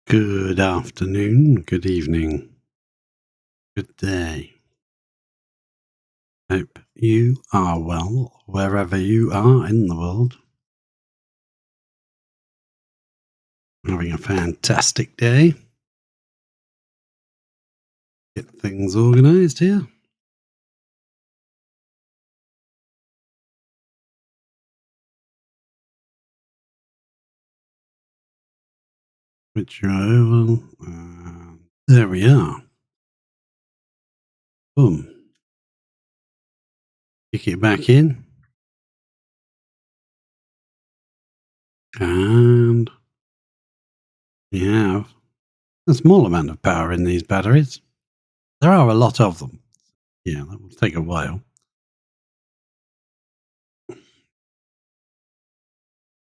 Good afternoon, good evening, good day. Hope you are well wherever you are in the world. Having a fantastic day. Get things organized here. Switch you over. There we are. Boom. Kick it back in. And we have a small amount of power in these batteries. There are a lot of them. Yeah, that will take a while.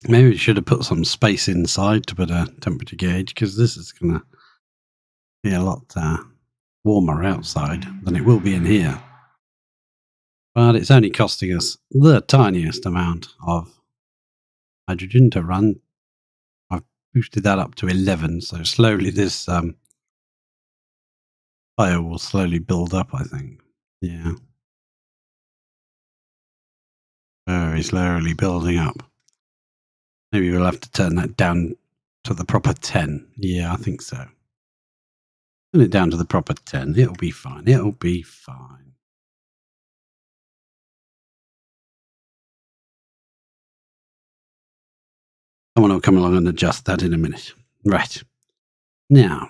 Maybe we should have put some space inside to put a temperature gauge because this is going to be a lot warmer outside than it will be in here. But it's only costing us the tiniest amount of hydrogen to run. I've boosted that up to 11, so slowly this fire will slowly build up, I think. Yeah. Very slowly building up. Maybe we'll have to turn that down to the proper 10. Yeah, I think so. Turn it down to the proper 10. It'll be fine. It'll be fine. Someone will come along and adjust that in a minute. Right. Now,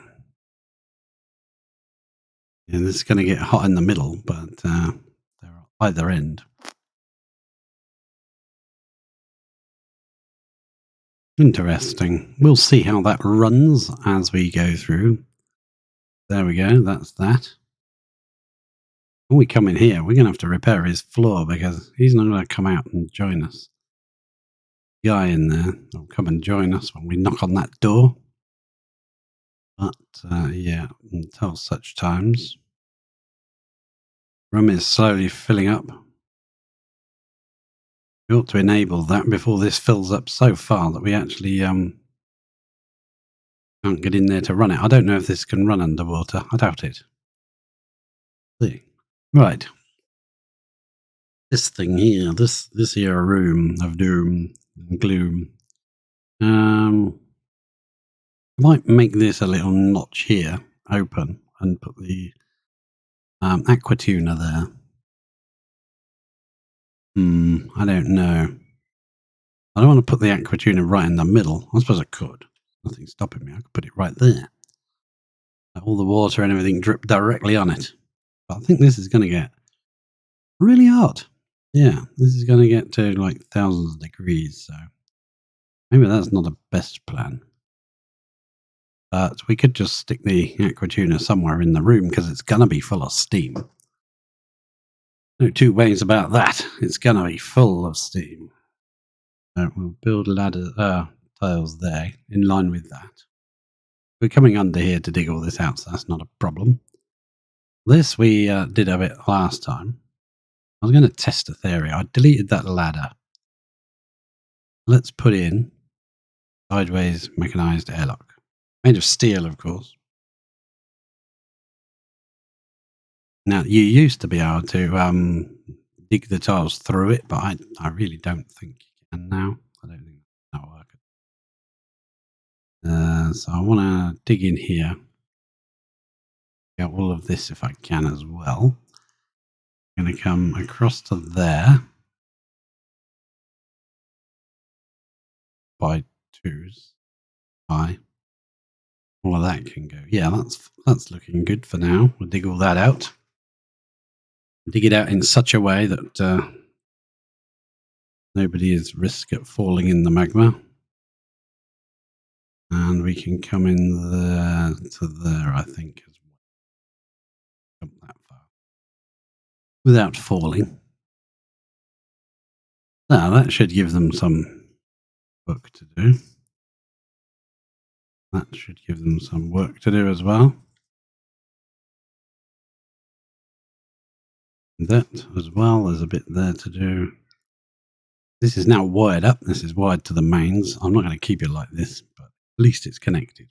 yeah, this is going to get hot in the middle, but they're at either end. Interesting. We'll see how that runs as we go through. There we go. That's that. When we come in here, we're going to have to repair his floor because he's not going to come out and join us. Guy in there will come and join us when we knock on that door. But yeah, until such times. Room is slowly filling up. We ought to enable that before this fills up so far that we actually can't get in there to run it. I don't know if this can run underwater. I doubt it. See. Right. This thing here, this here room of doom and gloom. I might make this a little notch here open and put the aqua tuner there. I don't know. I don't want to put the aqua tuner right in the middle. I suppose I could. Nothing's stopping me. I could put it right there. Let all the water and everything drip directly on it. But I think this is going to get really hot. Yeah, this is going to get to like thousands of degrees. So maybe that's not the best plan. But we could just stick the aqua tuner somewhere in the room because it's going to be full of steam. No two ways about that. It's going to be full of steam. So we'll build ladder tiles there in line with that. We're coming under here to dig all this out, so that's not a problem. This we did a bit last time. I was going to test a theory. I deleted that ladder. Let's put in sideways mechanized airlock. Made of steel, of course. Now, you used to be able to dig the tiles through it, but I really don't think you can now. I don't think that'll work. So I want to dig in here. Get all of this if I can as well. I'm going to come across to there by twos. All of that can go. Yeah, that's looking good for now. We'll dig all that out. Dig it out in such a way that nobody is risk at falling in the magma. And we can come in there to there, I think, as well. Jump that far. Without falling. Now, that should give them some work to do. That should give them some work to do as well. That as well, there's a bit there to do. This is now wired up. This is wired to the mains. I'm not going to keep it like this, but at least it's connected.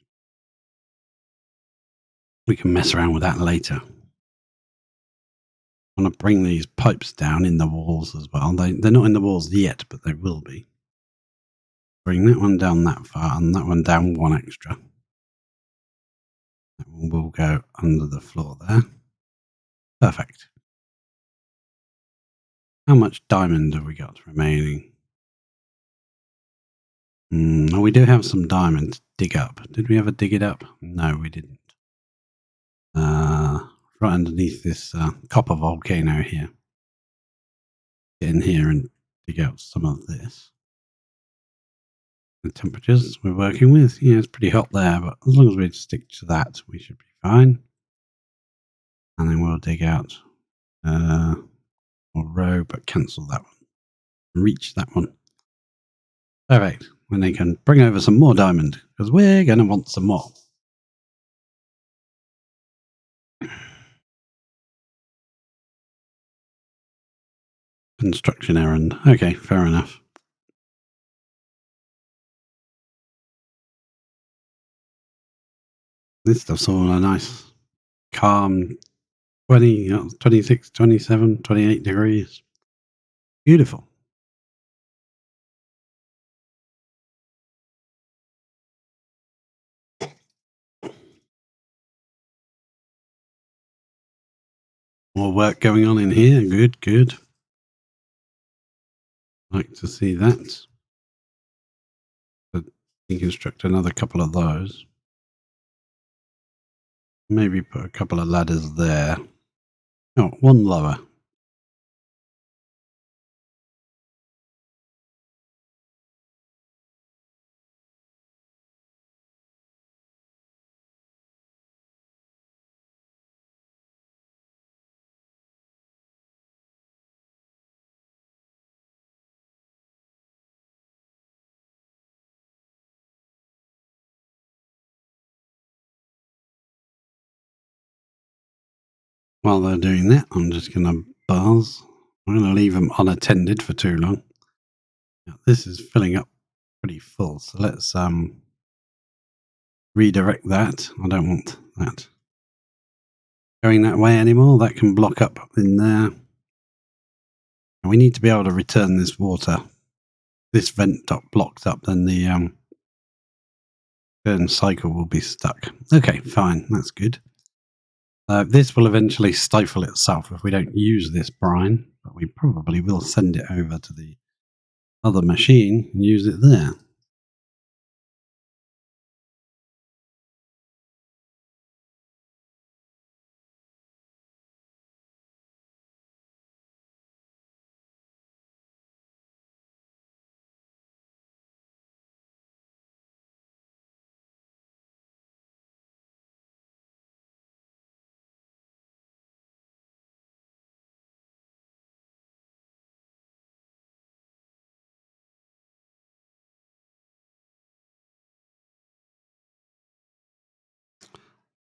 We can mess around with that later. I want to bring these pipes down in the walls as well. They're not in the walls yet, but they will be. Bring that one down that far and that one down one extra. That one will go under the floor there. Perfect. How much diamond have we got remaining? Oh, we do have some diamond to dig up. Did we ever dig it up? No, we didn't. Right underneath this copper volcano here. Get in here and dig out some of this. The temperatures we're working with, yeah, it's pretty hot there, but as long as we stick to that, we should be fine. And then we'll dig out a row, but cancel that one. Reach that one. Perfect. When they can bring over some more diamond, because we're going to want some more. Construction errand. Okay, fair enough. This stuff's all a nice, calm 20, 26, 27, 28 degrees. Beautiful. More work going on in here. Good, good. Like to see that. But deconstruct another couple of those. Maybe put a couple of ladders there. Oh, one lower. While they're doing that, I'm just going to buzz. I'm going to leave them unattended for too long. Now, this is filling up pretty full, so let's redirect that. I don't want that going that way anymore. That can block up in there. And we need to be able to return this water. This vent got blocked up, then the turn cycle will be stuck. Okay, fine, that's good. This will eventually stifle itself if we don't use this brine, but we probably will send it over to the other machine and use it there.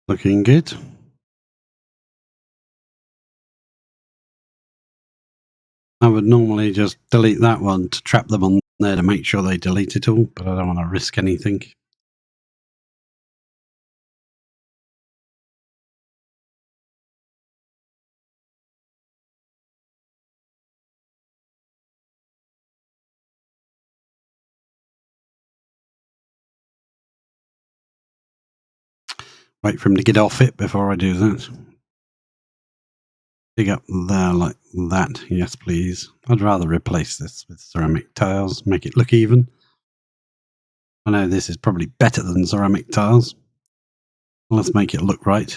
Looking good. I would normally just delete that one to trap them on there to make sure they delete it all, but I don't want to risk anything. Wait for him to get off it before I do that. Dig up there like that. Yes, please. I'd rather replace this with ceramic tiles, make it look even. I know this is probably better than ceramic tiles. Let's make it look right.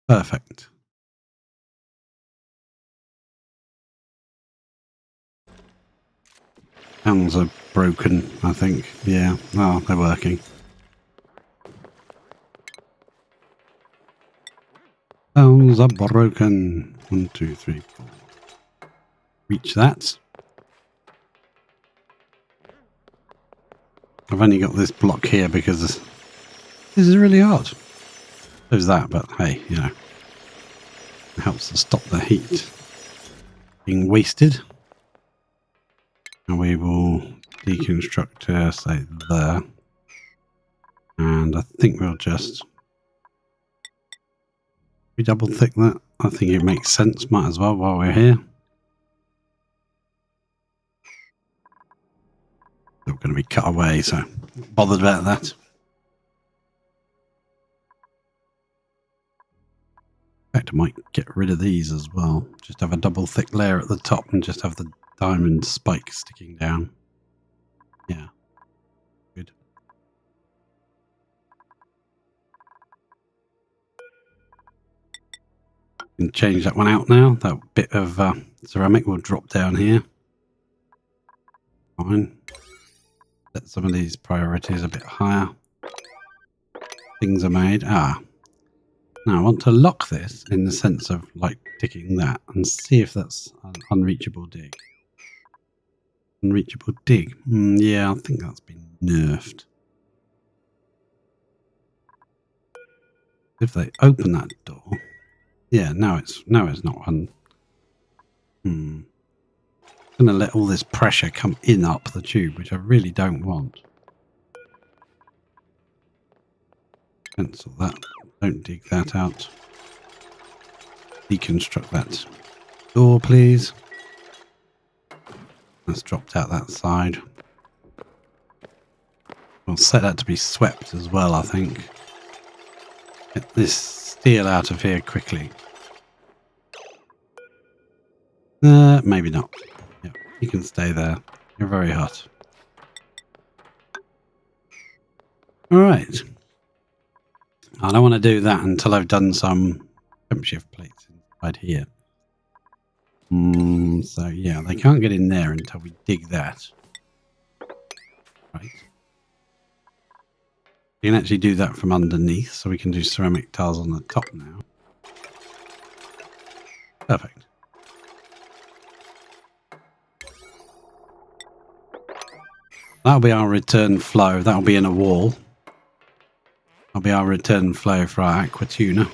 Perfect. Hands are broken, I think. Yeah, oh, they're working. Hands are broken. 1, 2, 3, 4. Reach that. I've only got this block here because this is really hard. There's that, but hey, you know, it helps to stop the heat being wasted. And we will deconstruct, say, there. And I think we'll just double thick that. I think it makes sense. Might as well while we're here. They're going to be cut away, so not bothered about that. In fact, I might get rid of these as well. Just have a double thick layer at the top and just have the diamond spike sticking down. Yeah. Good. Can change that one out now. That bit of ceramic will drop down here. Fine. Set some of these priorities a bit higher. Things are made. Ah. Now I want to lock this in the sense of like ticking that and see if that's an unreachable dig. Unreachable dig. Yeah, I think that's been nerfed. If they open that door, yeah, now it's not un. I'm gonna let all this pressure come in up the tube, which I really don't want. Cancel that. Don't dig that out. Deconstruct that door, please. That's dropped out that side. We'll set that to be swept as well, I think. Get this steel out of here quickly. Maybe not. Yeah, you can stay there. You're very hot. Alright. I don't want to do that until I've done some temp shift plates inside here. So yeah, they can't get in there until we dig that. Right. You can actually do that from underneath, so we can do ceramic tiles on the top now. Perfect. That'll be our return flow. That'll be in a wall. That'll be our return flow for our aqua tuna.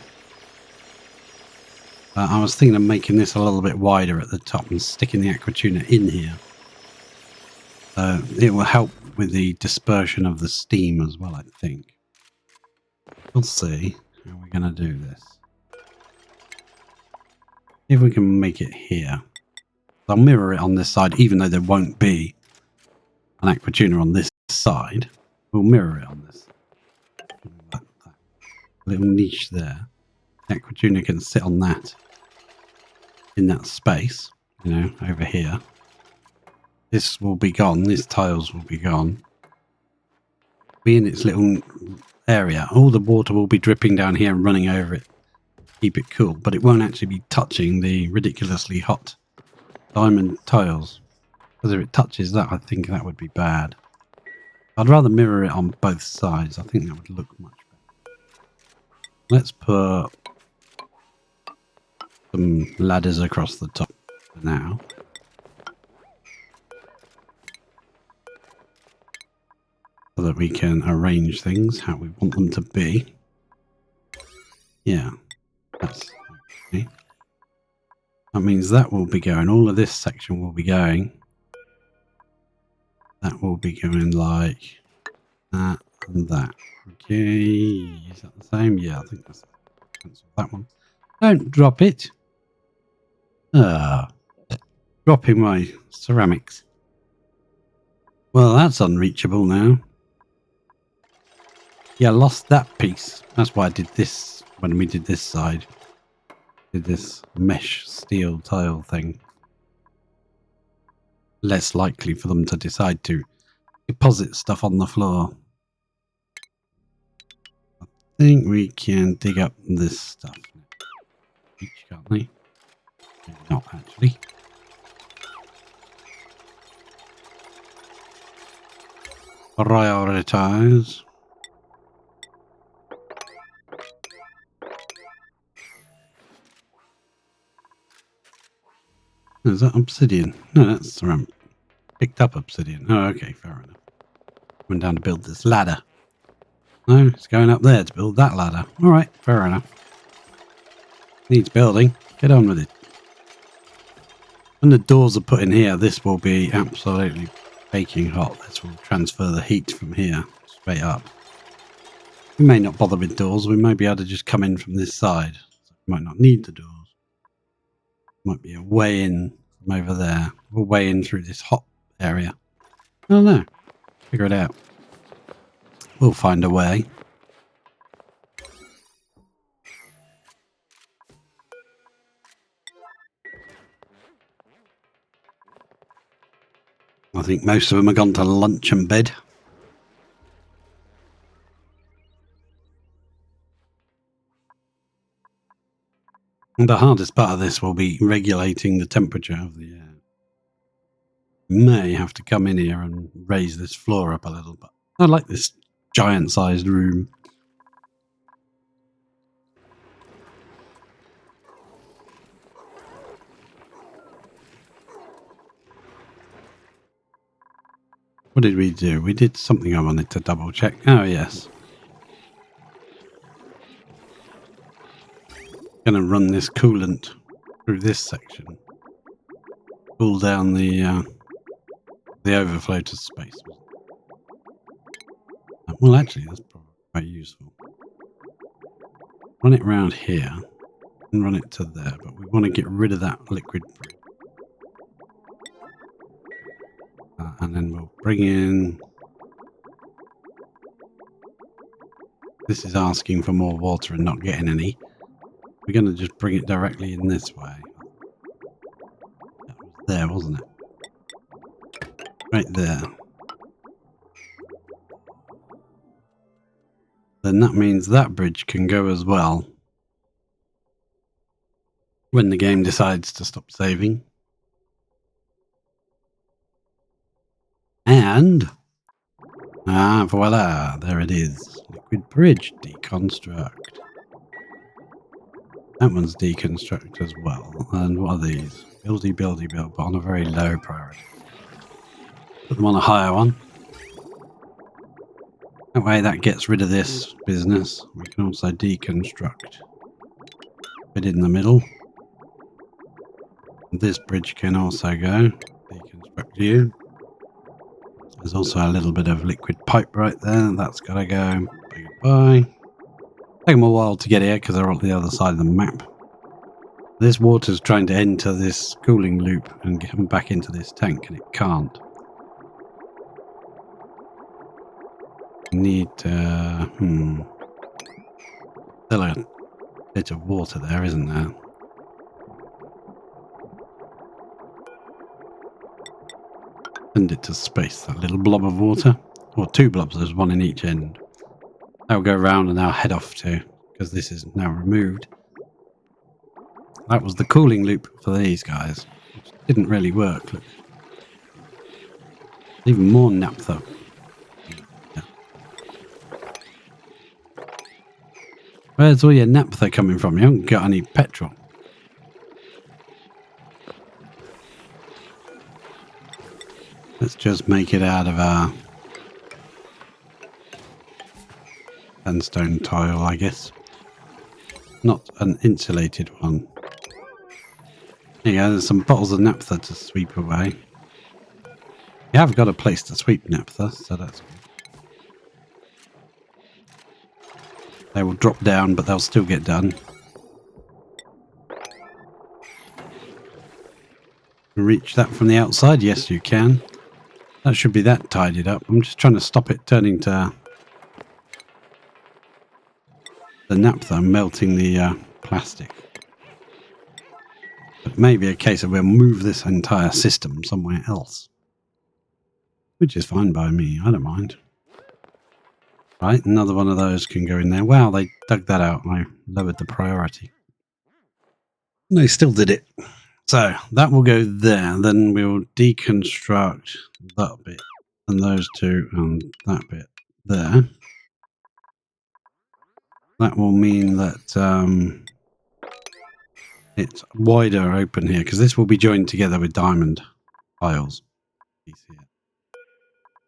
I was thinking of making this a little bit wider at the top and sticking the aqua tuna in here. It will help with the dispersion of the steam as well, I think. We'll see how we're going to do this. If we can make it here. I'll mirror it on this side, even though there won't be an aqua tuna on this side. We'll mirror it on this. That little niche there. The aqua tuna can sit on that. In that space, you know, over here. This will be gone. These tiles will be gone. Be in its little area. All the water will be dripping down here and running over it. Keep it cool, but it won't actually be touching the ridiculously hot diamond tiles. Because if it touches that, I think that would be bad. I'd rather mirror it on both sides. I think that would look much better. Let's put some ladders across the top for now. So that we can arrange things how we want them to be. Yeah, that's okay. That means that will be going. All of this section will be going. That will be going like that and that. Okay, is that the same? Yeah, I think that's cancel that one. Don't drop it. Dropping my ceramics. Well, that's unreachable now. Yeah, I lost that piece. That's why I did this when we did this side. Did this mesh steel tile thing. Less likely for them to decide to deposit stuff on the floor. I think we can dig up this stuff. Each, can't we? Maybe not actually. Prioritize. Is that obsidian? No, that's ceramic. Picked up obsidian. Oh, okay, fair enough. Went down to build this ladder. No, it's going up there to build that ladder. Alright, fair enough. Needs building. Get on with it. When the doors are put in here, this will be absolutely baking hot. This will transfer the heat from here straight up. We may not bother with doors. We may be able to just come in from this side. So we might not need the doors. Might be a way in from over there. Or a way in through this hot area. I don't know. Figure it out. We'll find a way. I think most of them have gone to lunch and bed. And the hardest part of this will be regulating the temperature of the air. May have to come in here and raise this floor up a little bit. I like this giant-sized room. What did we do? We did something I wanted to double check. Oh, yes. Going to run this coolant through this section. Cool down the overflow to space. Well, actually, that's probably quite useful. Run it around here and run it to there, but we want to get rid of that liquid bridge. And then we'll bring in... This is asking for more water and not getting any. We're going to just bring it directly in this way. That was there, wasn't it? Right there. Then that means that bridge can go as well. When the game decides to stop saving. And... ah, voila, there it is. Liquid bridge, deconstruct. That one's deconstruct as well. And what are these? Buildy, build, but on a very low priority. Put them on a higher one. That way that gets rid of this business. We can also deconstruct. Bit in the middle. This bridge can also go. Deconstruct you. There's also a little bit of liquid pipe right there. That's got to go. Goodbye. Take them a while to get here because they're on the other side of the map. This water's trying to enter this cooling loop and come back into this tank, and it can't. Need still a bit of water there, isn't there? Send it to space, that little blob of water. Or two blobs, there's one in each end. That'll go around and I'll head off to, because this is now removed. That was the cooling loop for these guys, which didn't really work. Look. Even more naphtha. Yeah. Where's all your naphtha coming from? You haven't got any petrol. Let's just make it out of our sandstone tile, I guess. Not an insulated one. There you go, there's some bottles of naphtha to sweep away. You have got a place to sweep naphtha, so that's good. They will drop down, but they'll still get done. Reach that from the outside? Yes, you can. That should be that tidied up. I'm just trying to stop it turning to the naphtha and melting the plastic. It may be a case of we'll move this entire system somewhere else. Which is fine by me, I don't mind. Right, another one of those can go in there. Wow, they dug that out and I lowered the priority. And they still did it. So, that will go there. Then we'll deconstruct that bit. And those two and that bit there. That will mean that it's wider open here, because this will be joined together with diamond tiles.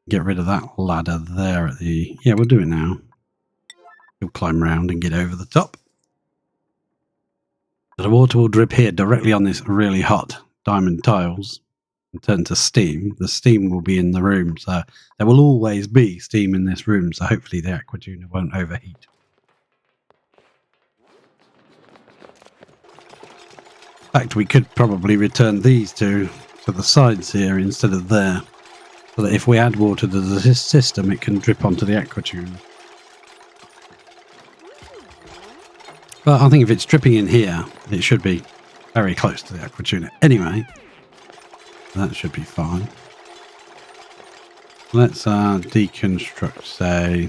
Get rid of that ladder there at the... yeah, we'll do it now. We'll climb around and get over the top. So the water will drip here directly on this really hot diamond tiles. and turn to steam, the steam will be in the room. So there will always be steam in this room. So hopefully the aqua tuner won't overheat. In fact, we could probably return these to the sides here instead of there, so that if we add water to the system, it can drip onto the aqua tuner. But I think if it's dripping in here, it should be very close to the aqua tuner anyway. That should be fine. Let's deconstruct, say,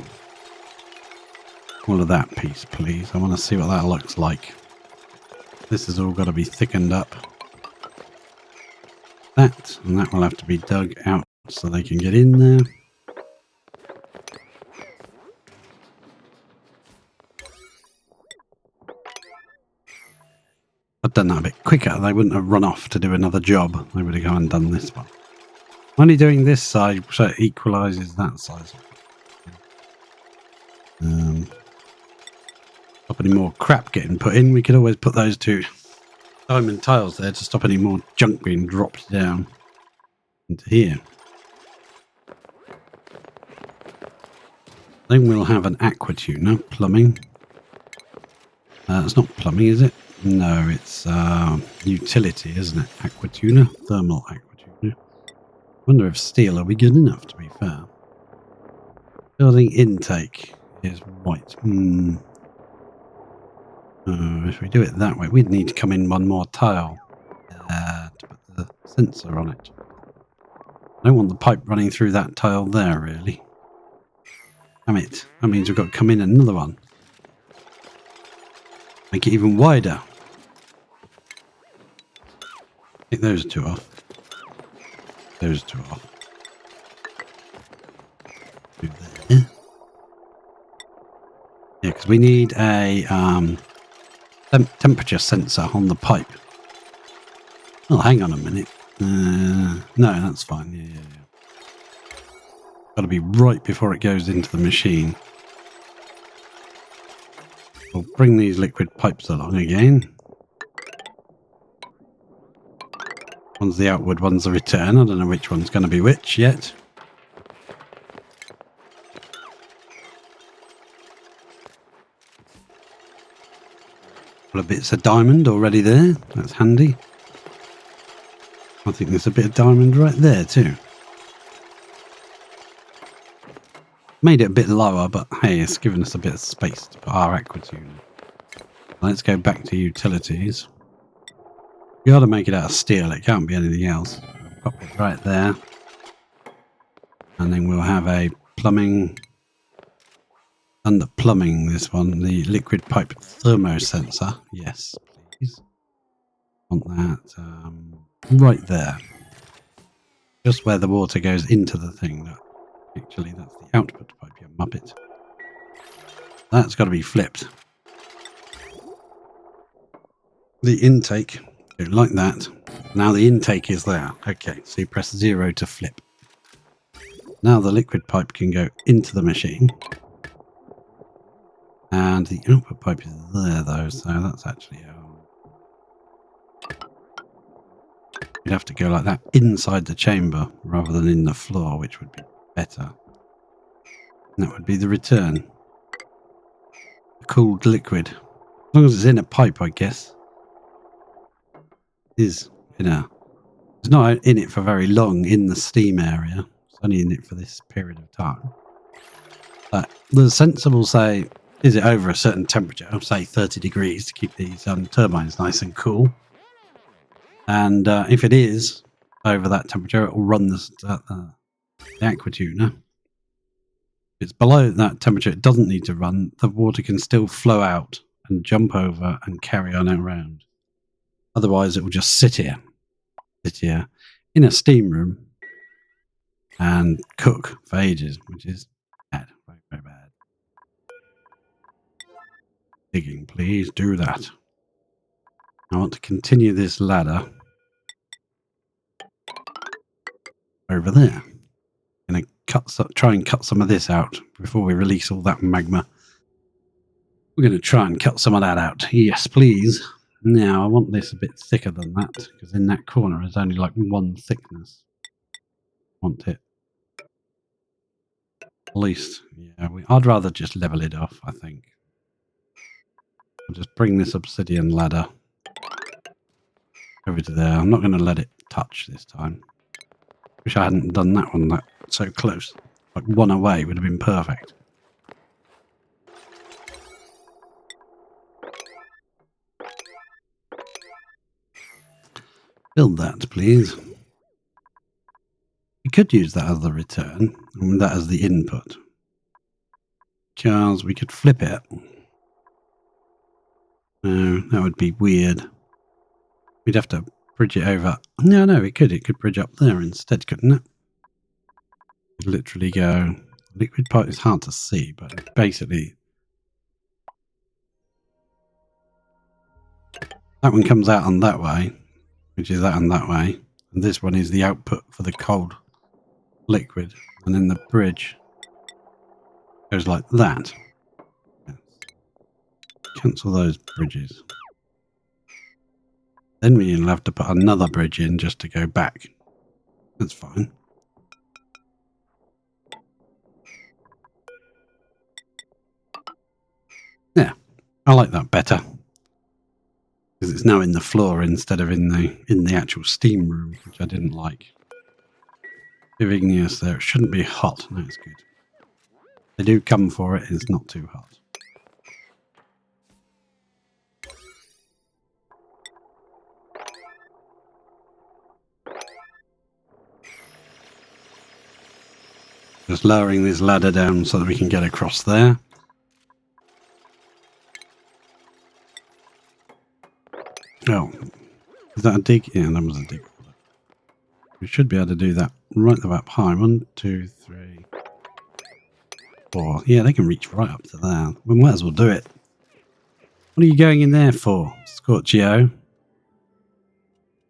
all of that piece, please. I want to see what that looks like. This has all got to be thickened up. That, and that will have to be dug out so they can get in there. I've done that a bit quicker. They wouldn't have run off to do another job. They would have gone and done this one. I'm only doing this side so it equalises that size. Stop any more crap getting put in. We could always put those two diamond tiles there to stop any more junk being dropped down into here. Then we'll have an aqua tuner, plumbing. It's not plumbing, is it? No, it's utility, isn't it? Aqua tuner, thermal aqua tuner. Wonder if steel will be good enough, to be fair. Building intake is white. If we do it that way, we'd need to come in one more tile to put the sensor on it. I don't want the pipe running through that tile there, really. Damn it. That means we've got to come in another one. Make it even wider. Take those two off. Those two off. Do there. Yeah, because we need a temperature sensor on the pipe. Oh, hang on a minute. No, that's fine. Yeah. Got to be right before it goes into the machine. We'll bring these liquid pipes along again. One's the outward, one's the return. I don't know which one's going to be which yet. Couple of bits of diamond already there. That's handy. I think there's a bit of diamond right there too. Made it a bit lower, but hey, it's given us a bit of space to put our aqua tuner. Let's go back to utilities. You got to make it out of steel. It can't be anything else. Pop it right there. And then we'll have a plumbing. Under plumbing, this one, the liquid pipe thermosensor. Yes, please. Want that right there. Just where the water goes into the thing. Look. Actually, that's the output pipe, you muppet. That's got to be flipped. The intake, like that. Now the intake is there. Okay, so you press 0 to flip. Now the liquid pipe can go into the machine. And the output pipe is there though, so that's actually... you'd have to go like that inside the chamber rather than in the floor, which would be better. And that would be the return. The cooled liquid. As long as it's in a pipe, I guess. It is in a... It's not in it for very long in the steam area. It's only in it for this period of time. But the sensor will say, is it over a certain temperature? I'll say 30 degrees to keep these turbines nice and cool. And if it is over that temperature, it will run the aqua tuner. If it's below that temperature, it doesn't need to run. The water can still flow out and jump over and carry on around. Otherwise, it will just sit here in a steam room and cook for ages, which is bad, very, very bad. Digging, please do that. I want to continue this ladder over there. I'm going to try and cut some of this out before we release all that magma. We're going to try and cut some of that out. Yes, please. Now, I want this a bit thicker than that, because in that corner is only like one thickness. Want it at least, yeah, I'd rather just level it off, I think. I'll just bring this obsidian ladder over to there. I'm not going to let it touch this time. Wish I hadn't done that one that so close. Like one away would have been perfect. Build that, please. We could use that as the return, and that as the input. Because we could flip it. No, that would be weird. We'd have to bridge it over. No, it could. It could bridge up there instead, couldn't it? It'd literally go... Liquid pipe is hard to see, but basically... That one comes out on that way, which is that on that way. And this one is the output for the cold liquid. And then the bridge goes like that. Yes. Cancel those bridges. Then we'll have to put another bridge in just to go back. That's fine. Yeah, I like that better. Because it's now in the floor instead of in the actual steam room, which I didn't like. Give igneous there. It shouldn't be hot. No, it's good. They do come for it. It's not too hot. Just lowering this ladder down so that we can get across there. Oh, is that a dig? Yeah, that was a dig. We should be able to do that right up high. 1, 2, 3, 4. Yeah, they can reach right up to there. We might as well do it. What are you going in there for, Scorchio?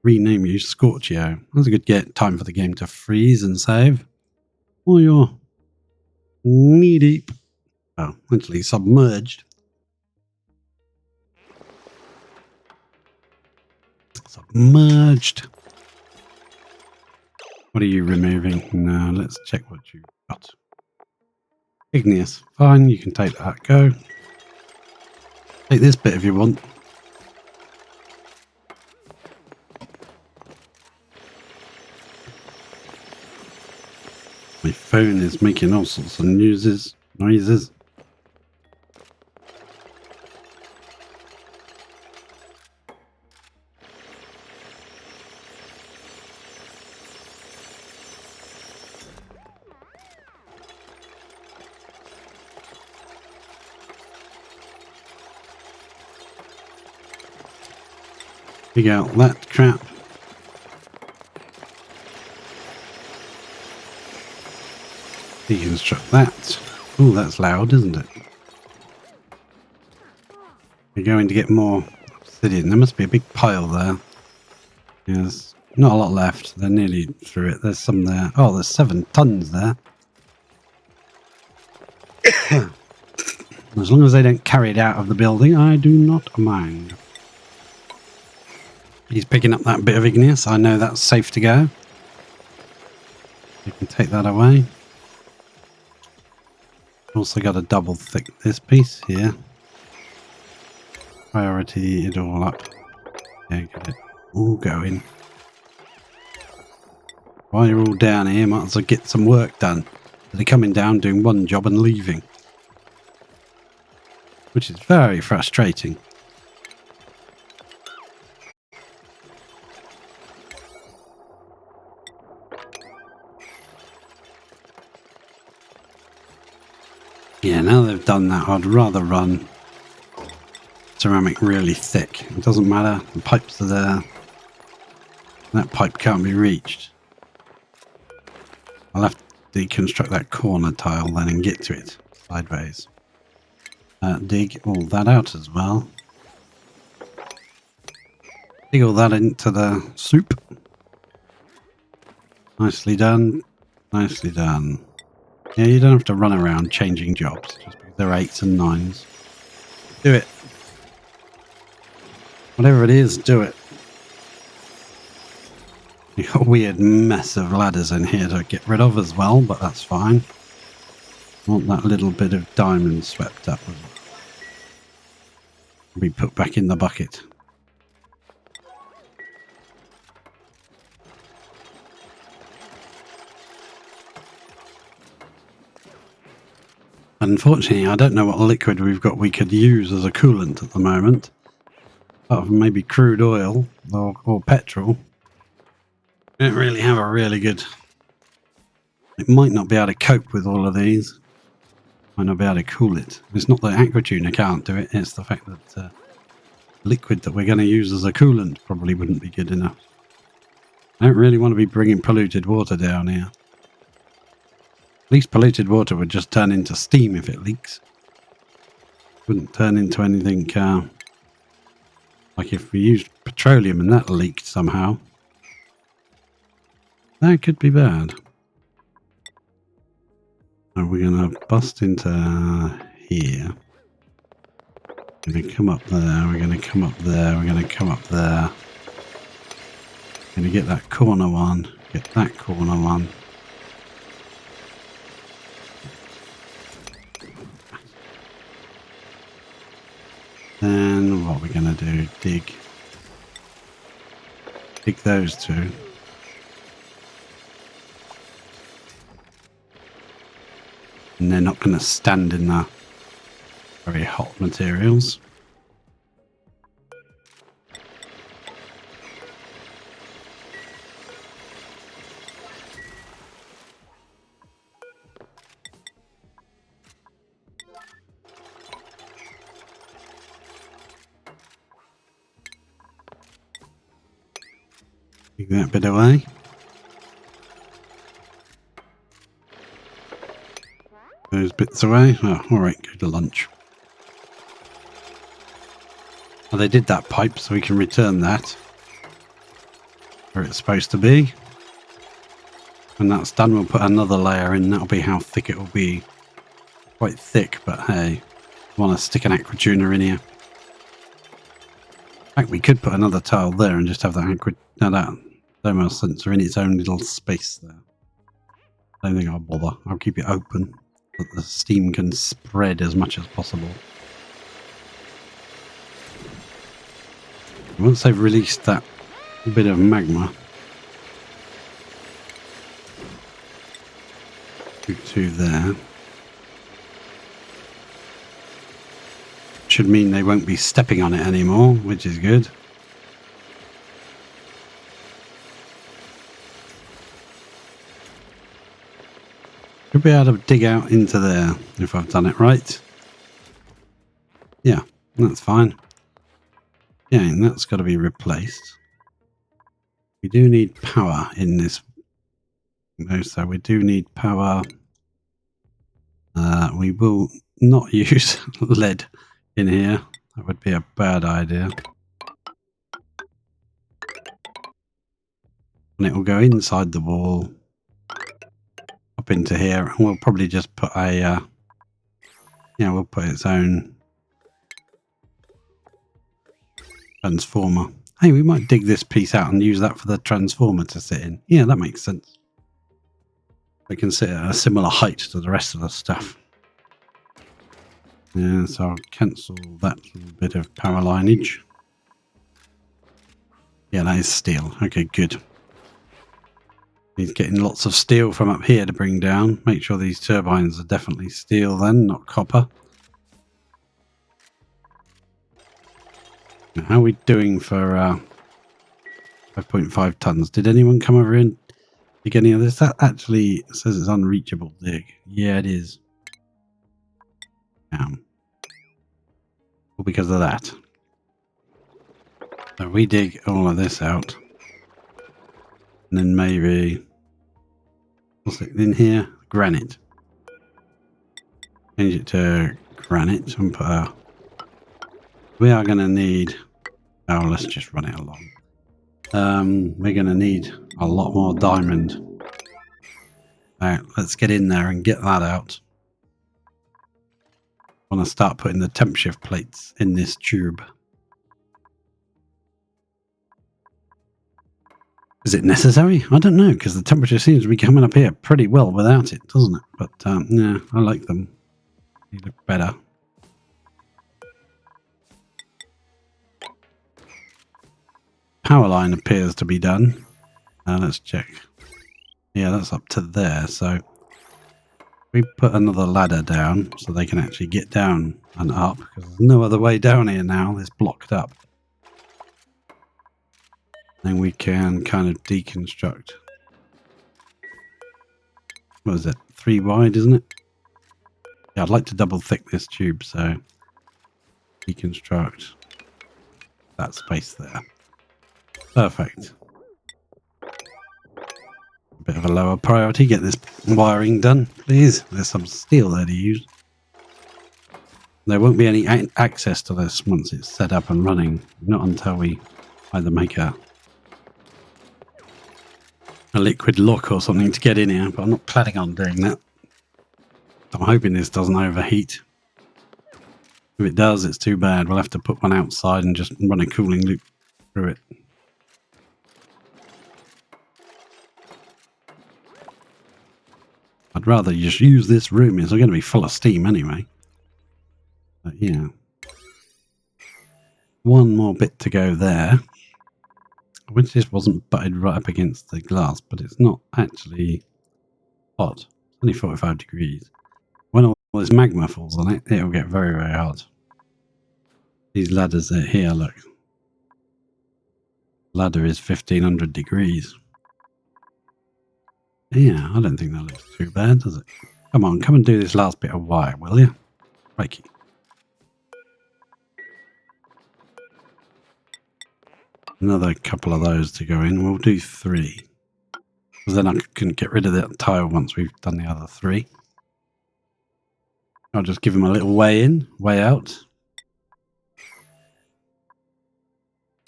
Rename you Scorchio. That's a good time for the game to freeze and save. Oh, you're knee deep. Oh, actually submerged. Submerged. What are you removing? No, let's check what you've got. Igneous. Fine, you can take that. Go. Take this bit if you want. My phone is making all sorts of noises. Dig out that crap. Deconstruct that. Oh, that's loud, isn't it? We're going to get more obsidian. There must be a big pile there. Yeah, there's not a lot left. They're nearly through it. There's some there. Oh, there's 7 tons there. As long as they don't carry it out of the building, I do not mind. He's picking up that bit of igneous. I know that's safe to go. You can take that away. Also got a double thick this piece here. Priority it all up. Yeah, get it all going. While you're all down here, might as well get some work done. They're coming down, doing one job and leaving. Which is very frustrating. Yeah, now they've done that, I'd rather run ceramic really thick. It doesn't matter, the pipes are there. That pipe can't be reached. I'll have to deconstruct that corner tile then and get to it sideways. Dig all that out as well. Dig all that into the soup. Nicely done. Nicely done. Yeah, you don't have to run around changing jobs just because they're 8s and 9s. Do it. Whatever it is, do it. You've got a weird mess of ladders in here to get rid of as well, but that's fine. I want that little bit of diamond swept up as well. Be put back in the bucket. Unfortunately, I don't know what liquid we've got we could use as a coolant at the moment. Apart from maybe crude oil or petrol. We don't really have a really good... It might not be able to cope with all of these. Might not be able to cool it. It's not that aqua tuna can't do it, it's the fact that liquid that we're going to use as a coolant probably wouldn't be good enough. I don't really want to be bringing polluted water down here. At least polluted water would just turn into steam if it leaks. Wouldn't turn into anything like if we used petroleum and that leaked somehow. That could be bad. So we're going to bust into here. We're going to come up there. We're going to come up there. We're going to come up there. We're going to get that corner one. Get that corner one. Then what we're going to do, dig those two. And they're not going to stand in the very hot materials. Take that bit away. Those bits away. Oh, alright, go to lunch. Well, they did that pipe, so we can return that where it's supposed to be. When that's done, we'll put another layer in. That'll be how thick it will be. Quite thick, but hey, I want to stick an aqua tuna in here. In fact, we could put another tile there and just have that that thermal sensor in its own little space there. I don't think I'll bother. I'll keep it open so that the steam can spread as much as possible. Once they've released that bit of magma to there, should mean they won't be stepping on it anymore, which is good. Should be able to dig out into there if I've done it right. Yeah, that's fine. Yeah, and that's got to be replaced. We do need power in this. So we do need power. We will not use lead in here. That would be a bad idea. And it will go inside the wall. Up into here. And we'll probably just put a... yeah, we'll put its own transformer. Hey, we might dig this piece out and use that for the transformer to sit in. Yeah, that makes sense. We can sit at a similar height to the rest of the stuff. Yeah, so I'll cancel that little bit of power lineage. Yeah, that is steel. Okay, good. He's getting lots of steel from up here to bring down. Make sure these turbines are definitely steel then, not copper. How are we doing for 5.5 tons? Did anyone come over and dig any of this? That actually says it's unreachable dig. Yeah, it is. Well, because of that. So we dig all of this out. And then maybe... what's it in here? Granite. Change it to granite and put a... we are going to need... oh, let's just run it along. We're going to need a lot more diamond. Alright, let's get in there and get that out. I want to start putting the temp shift plates in this tube. Is it necessary? I don't know, because the temperature seems to be coming up here pretty well without it, doesn't it? But yeah, I like them. They look better. Power line appears to be done. Let's check. Yeah, that's up to there. So we put another ladder down so they can actually get down and up, because there's no other way down here now. It's blocked up. Then we can kind of deconstruct. What is it? 3 wide, isn't it? Yeah, I'd like to double thick this tube, so deconstruct that space there. Perfect. A bit of a lower priority. Get this wiring done, please. There's some steel there to use. There won't be any access to this once it's set up and running. Not until we either make a liquid lock or something to get in here, but I'm not planning on doing that. I'm hoping this doesn't overheat. If it does, it's too bad. We'll have to put one outside and just run a cooling loop through it. I'd rather just use this room. It's going to be full of steam anyway. But yeah. One more bit to go there. I wish this wasn't butted right up against the glass, but it's not actually hot. It's only 45 degrees. When all this magma falls on it, it'll get very, very hot. These ladders are here, look. Ladder is 1500 degrees. Yeah, I don't think that looks too bad, does it? Come on, come and do this last bit of wire, will you? Crikey. Another couple of those to go in. We'll do 3. Because then I can get rid of that tile once we've done the other 3. I'll just give them a little way in, way out.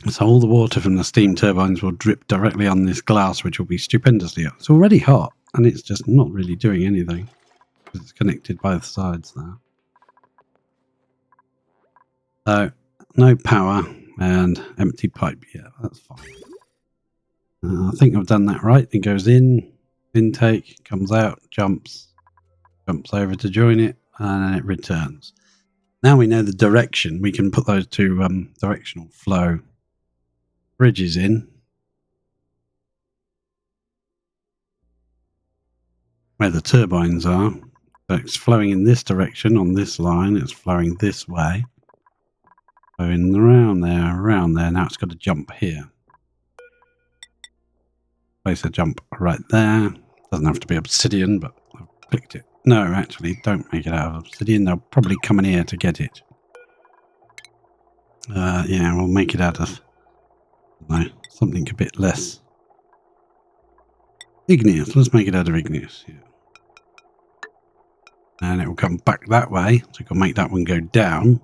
So all the water from the steam turbines will drip directly on this glass, which will be stupendously hot. It's already hot, and it's just not really doing anything. Because it's connected both sides now. So, no power and empty pipe. Yeah, that's fine. I think I've done that right. It goes in, intake, comes out, jumps over to join it, and then it returns. Now we know the direction. We can put those 2 directional flow bridges in. Where the turbines are. So it's flowing in this direction on this line. It's flowing this way. Going around there. Now it's got to jump here. Place a jump right there. Doesn't have to be obsidian, but I've clicked it. No, actually, don't make it out of obsidian. They'll probably come in here to get it. Yeah, we'll make it out of something a bit less igneous. Let's make it out of igneous. Yeah. And it will come back that way. So we can make that one go down.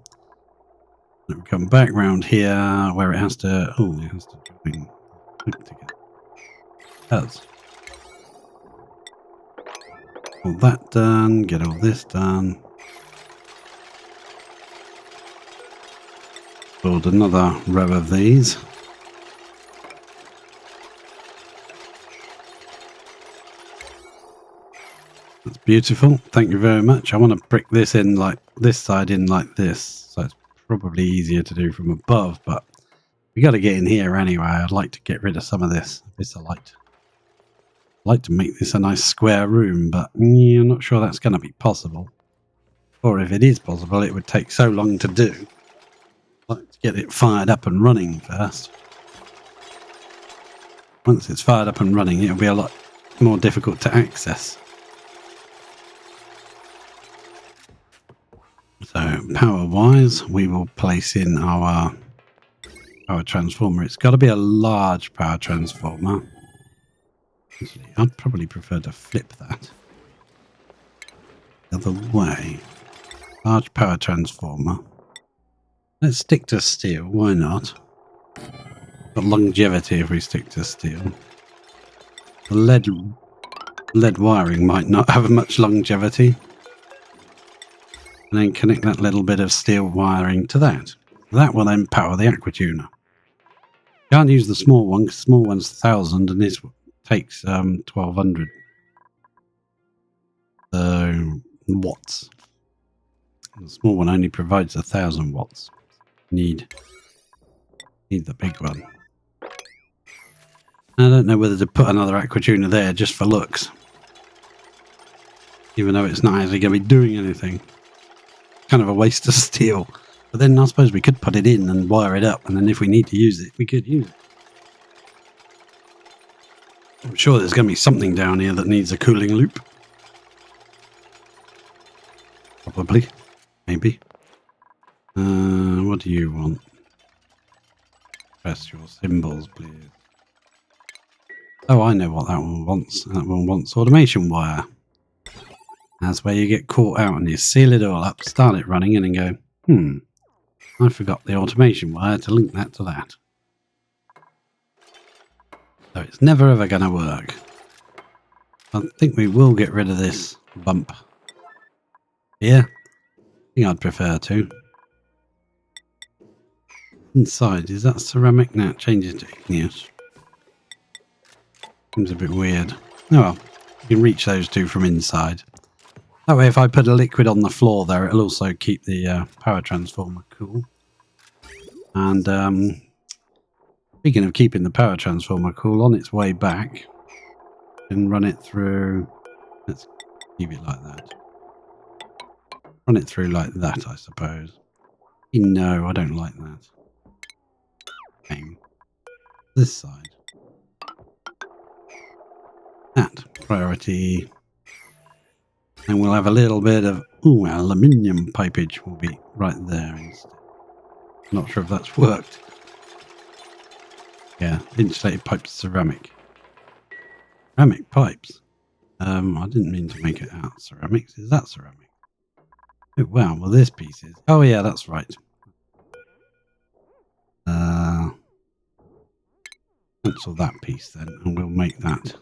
It will come back round here where it has to. Oh, it has to join together. It does. All that done. Get all this done. Build another row of these. That's beautiful. Thank you very much. I want to brick this in like this side in like this. So it's probably easier to do from above, but we got to get in here anyway. I'd like to get rid of some of this. I like to make this a nice square room, but yeah, I'm not sure that's going to be possible. Or if it is possible, it would take so long to do. I'd like to get it fired up and running first. Once it's fired up and running, it'll be a lot more difficult to access. So power-wise, we will place in our power transformer. It's got to be a large power transformer. Actually, I'd probably prefer to flip that the other way. Large power transformer. Let's stick to steel. Why not? Got longevity if we stick to steel. The lead wiring might not have much longevity. And then connect that little bit of steel wiring to that. That will then power the aquatuner. Can't use the small one because the small one's 1,000 and this takes 1,200 watts. The small one only provides 1,000 watts. Need the big one. I don't know whether to put another aqua tuner there just for looks, even though it's not actually going to be doing anything. Kind of a waste of steel. But then I suppose we could put it in and wire it up, and then if we need to use it, we could use it. I'm sure there's going to be something down here that needs a cooling loop. Probably. Maybe. What do you want? Press your symbols, please. Oh, I know what that one wants. That one wants automation wire. That's where you get caught out and you seal it all up, start it running, and then go, I forgot the automation wire to link that to that. So it's never ever going to work. I think we will get rid of this bump. Yeah, I think I'd prefer to. Inside, is that ceramic? No, it changes to igneous. Seems a bit weird. Oh well, you can reach those two from inside. That way if I put a liquid on the floor there, it'll also keep the power transformer cool. And speaking of keeping the power transformer cool, on its way back, and run it through. Let's keep it like that. Run it through like that, I suppose. No, I don't like that. Aim. This side. That priority. And we'll have a little bit of aluminium pipage will be right there instead. Not sure if that's worked. Yeah, insulated pipes, ceramic. Ceramic pipes. I didn't mean to make it out ceramics. Is that ceramic? Oh wow, well this piece is. Oh yeah, that's right. Cancel that piece then, and we'll make that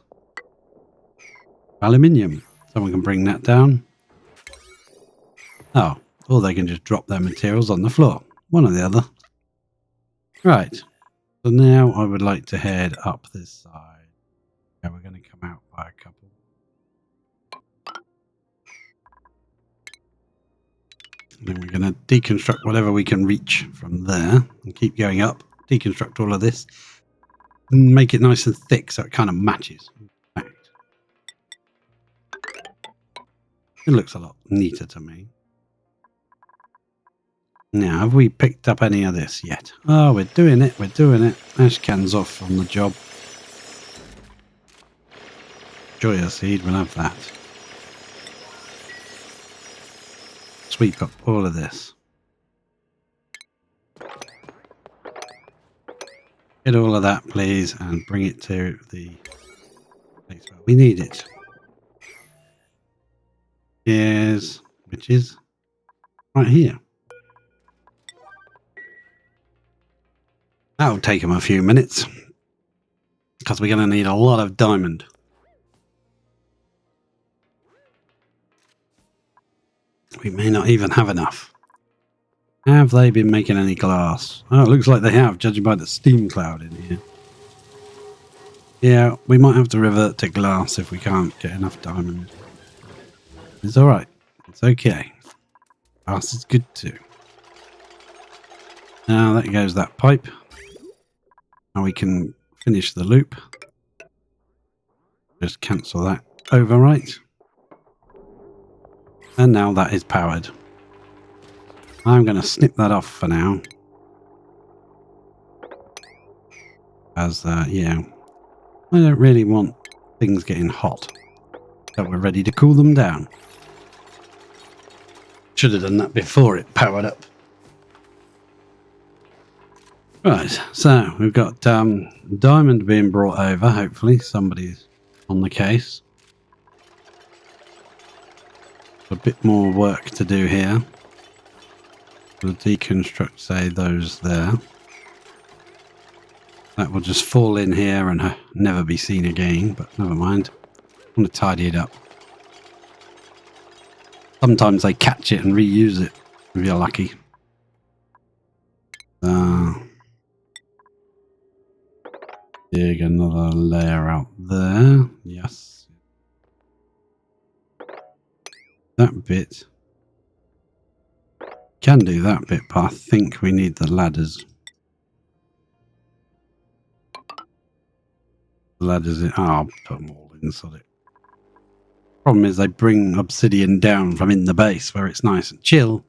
aluminium. Someone can bring that down. Oh, or they can just drop their materials on the floor. One or the other. Right. So now I would like to head up this side. Yeah, we're going to come out by a couple. And then we're going to deconstruct whatever we can reach from there and keep going up. Deconstruct all of this and make it nice and thick so it kind of matches. It looks a lot neater to me. Now, have we picked up any of this yet? Oh, we're doing it. We're doing it. Ash cans off on the job. Joya seed, we'll have that. Sweep up all of this. Get all of that, please, and bring it to the place where we need it. Yes, which is right here. That'll take them a few minutes because we're going to need a lot of diamond. We may not even have enough. Have they been making any glass? Oh, it looks like they have, judging by the steam cloud in here. Yeah, we might have to revert to glass if we can't get enough diamond. It's alright. It's okay. Glass is good too. Now that goes that pipe. Now we can finish the loop. Just cancel that overwrite. And now that is powered. I'm going to snip that off for now. As, yeah, I don't really want things getting hot. So we're ready to cool them down. Should have done that before it powered up. Right, so we've got diamond being brought over. Hopefully somebody's on the case. A bit more work to do here. We'll deconstruct, say, those there. That will just fall in here and never be seen again, but never mind. I'm going to tidy it up. Sometimes they catch it and reuse it, if you're lucky. Dig another layer out there. Yes. That bit. Can do that bit, but I think we need the ladders. The ladders in. Oh, I'll put them all inside it. Problem is they bring obsidian down from in the base where it's nice and chill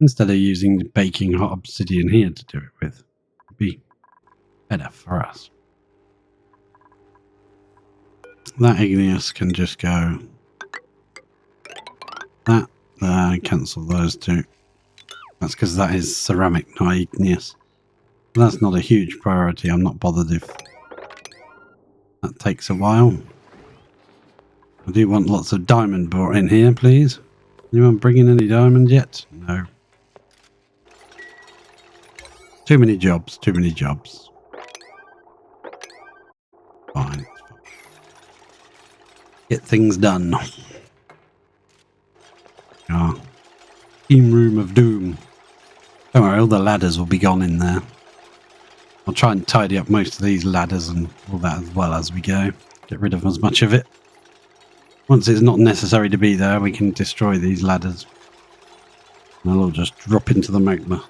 instead of using the baking hot obsidian here to do it with. It'd be better for us. That igneous can just go. That there, cancel those two. That's because that is ceramic, not igneous. That's not a huge priority. I'm not bothered if that takes a while. I do want lots of diamond brought in here, please. Anyone bringing any diamond yet? No. Too many jobs, too many jobs. Fine. Get things done. Ah. Team room of doom. Don't worry, all the ladders will be gone in there. I'll try and tidy up most of these ladders and all that as well as we go. Get rid of as much of it. Once it's not necessary to be there, we can destroy these ladders. And they'll all just drop into the magma.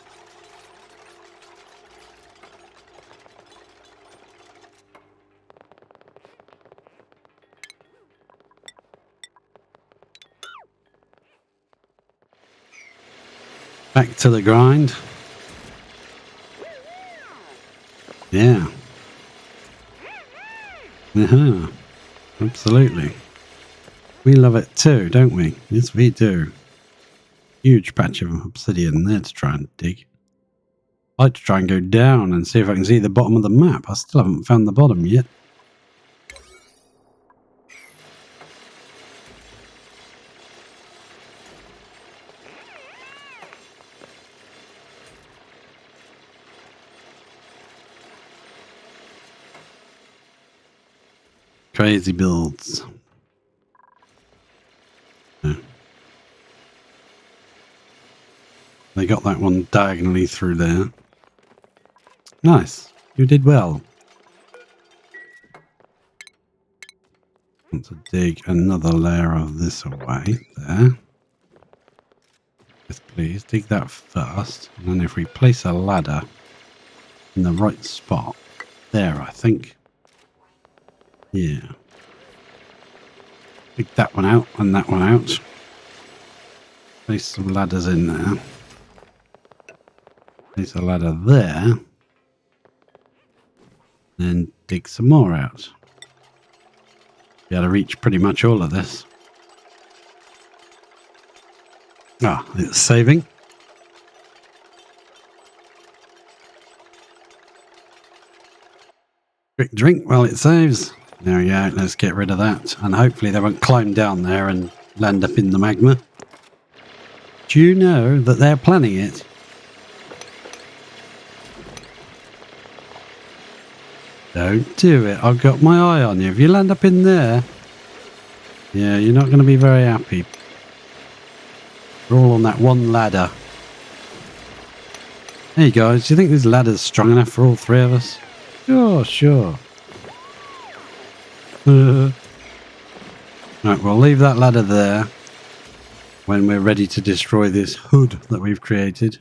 Back to the grind. Yeah. Absolutely. We love it too, don't we? Yes, we do. Huge patch of obsidian there to try and dig. I'd like to try and go down and see if I can see the bottom of the map. I still haven't found the bottom yet. Crazy builds. Yeah. They got that one diagonally through there. Nice. You did well. Want to dig another layer of this away there. Yes, please. Dig that first. And then if we place a ladder in the right spot. There, I think. Yeah. Dig that one out and that one out. Place some ladders in there. Place a ladder there. Then dig some more out. Be able to reach pretty much all of this. Ah, it's saving. Quick drink while it saves. There we go, let's get rid of that. And hopefully they won't climb down there and land up in the magma. Do you know that they're planning it? Don't do it. I've got my eye on you. If you land up in there, yeah, you're not going to be very happy. We're all on that one ladder. Hey guys, do you think this ladder's strong enough for all three of us? Sure, sure. Right, we'll leave that ladder there when we're ready to destroy this hood that we've created.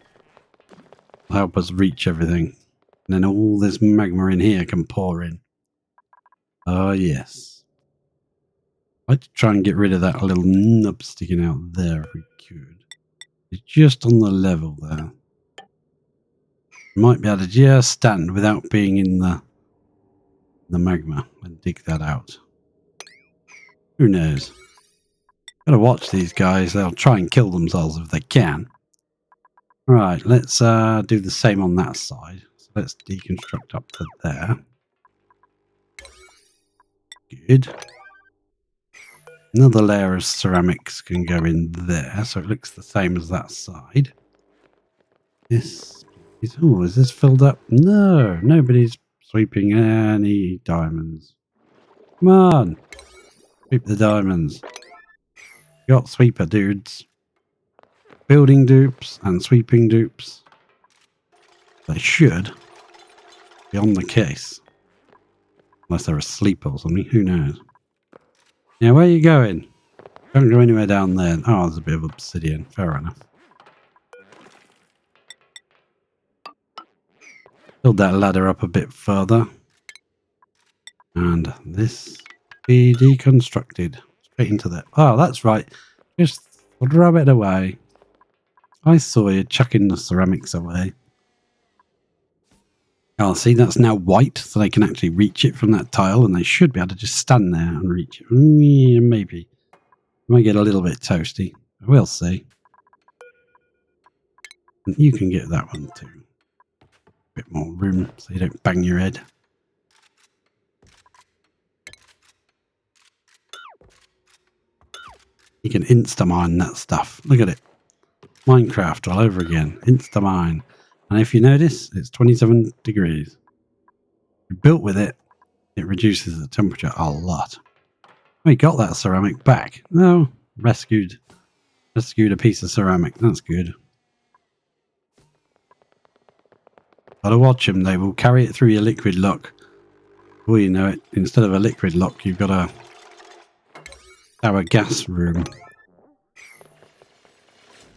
It'll help us reach everything. And then all this magma in here can pour in. Oh, yes. I'd like to try and get rid of that little nub sticking out there if we could. It's just on the level there. Might be able to just stand without being in the magma and dig that out. Who knows? Gotta watch these guys. They'll try and kill themselves if they can. Right, let's do the same on that side. So let's deconstruct up to there. Good. Another layer of ceramics can go in there, so it looks the same as that side. This is, oh, is this filled up? No, nobody's sweeping any diamonds. Come on, sweep the diamonds. Got sweeper dudes. Building dupes and sweeping dupes. They should be on the case. Unless they're asleep or something. Who knows? Yeah, where are you going? Don't go anywhere down there. Oh, there's a bit of obsidian. Fair enough. Build that ladder up a bit further. And this be deconstructed. Straight into there. Oh, that's right. Just rub it away. I saw you chucking the ceramics away. Oh, see, that's now white, so they can actually reach it from that tile, and they should be able to just stand there and reach it. Yeah, maybe. Might get a little bit toasty. We'll see. And you can get that one too. A bit more room so you don't bang your head. You can insta-mine that stuff. Look at it. Minecraft all over again. Insta-mine. And if you notice, it's 27 degrees. You built with it, it reduces the temperature a lot. We got that ceramic back. No, rescued a piece of ceramic. That's good. Gotta watch them. They will carry it through your liquid lock. Before you know it, instead of a liquid lock, you've got our gas room.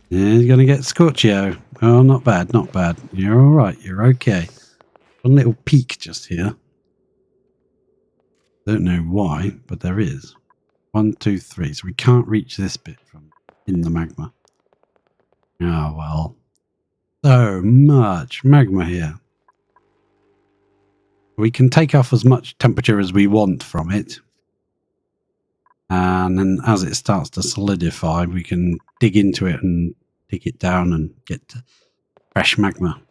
Yeah, he's gonna get Scorchio. Oh, not bad, not bad. You're all right. You're okay. One little peak just here. Don't know why, but there is. 1, 2, 3. So we can't reach this bit from in the magma. Oh well. So much magma here. We can take off as much temperature as we want from it. And then as it starts to solidify, we can dig into it and dig it down and get fresh magma.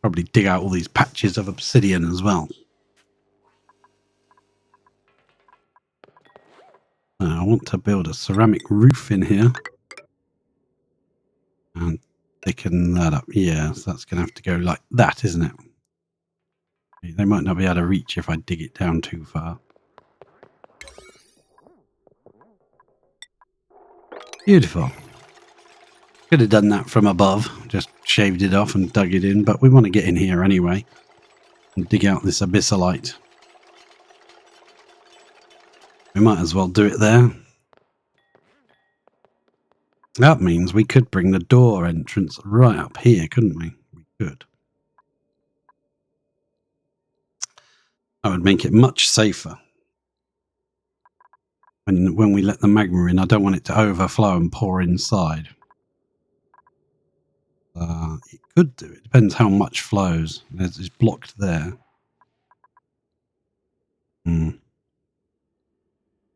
Probably dig out all these patches of obsidian as well. I want to build a ceramic roof in here. And thicken that up. Yeah, so that's going to have to go like that, isn't it? They might not be able to reach if I dig it down too far. Beautiful. Could have done that from above. Just shaved it off and dug it in. But we want to get in here anyway. And dig out this abyssalite. We might as well do it there. That means we could bring the door entrance right up here, couldn't we? We could. That would make it much safer. When we let the magma in, I don't want it to overflow and pour inside. It could do. It depends how much flows. It's blocked there.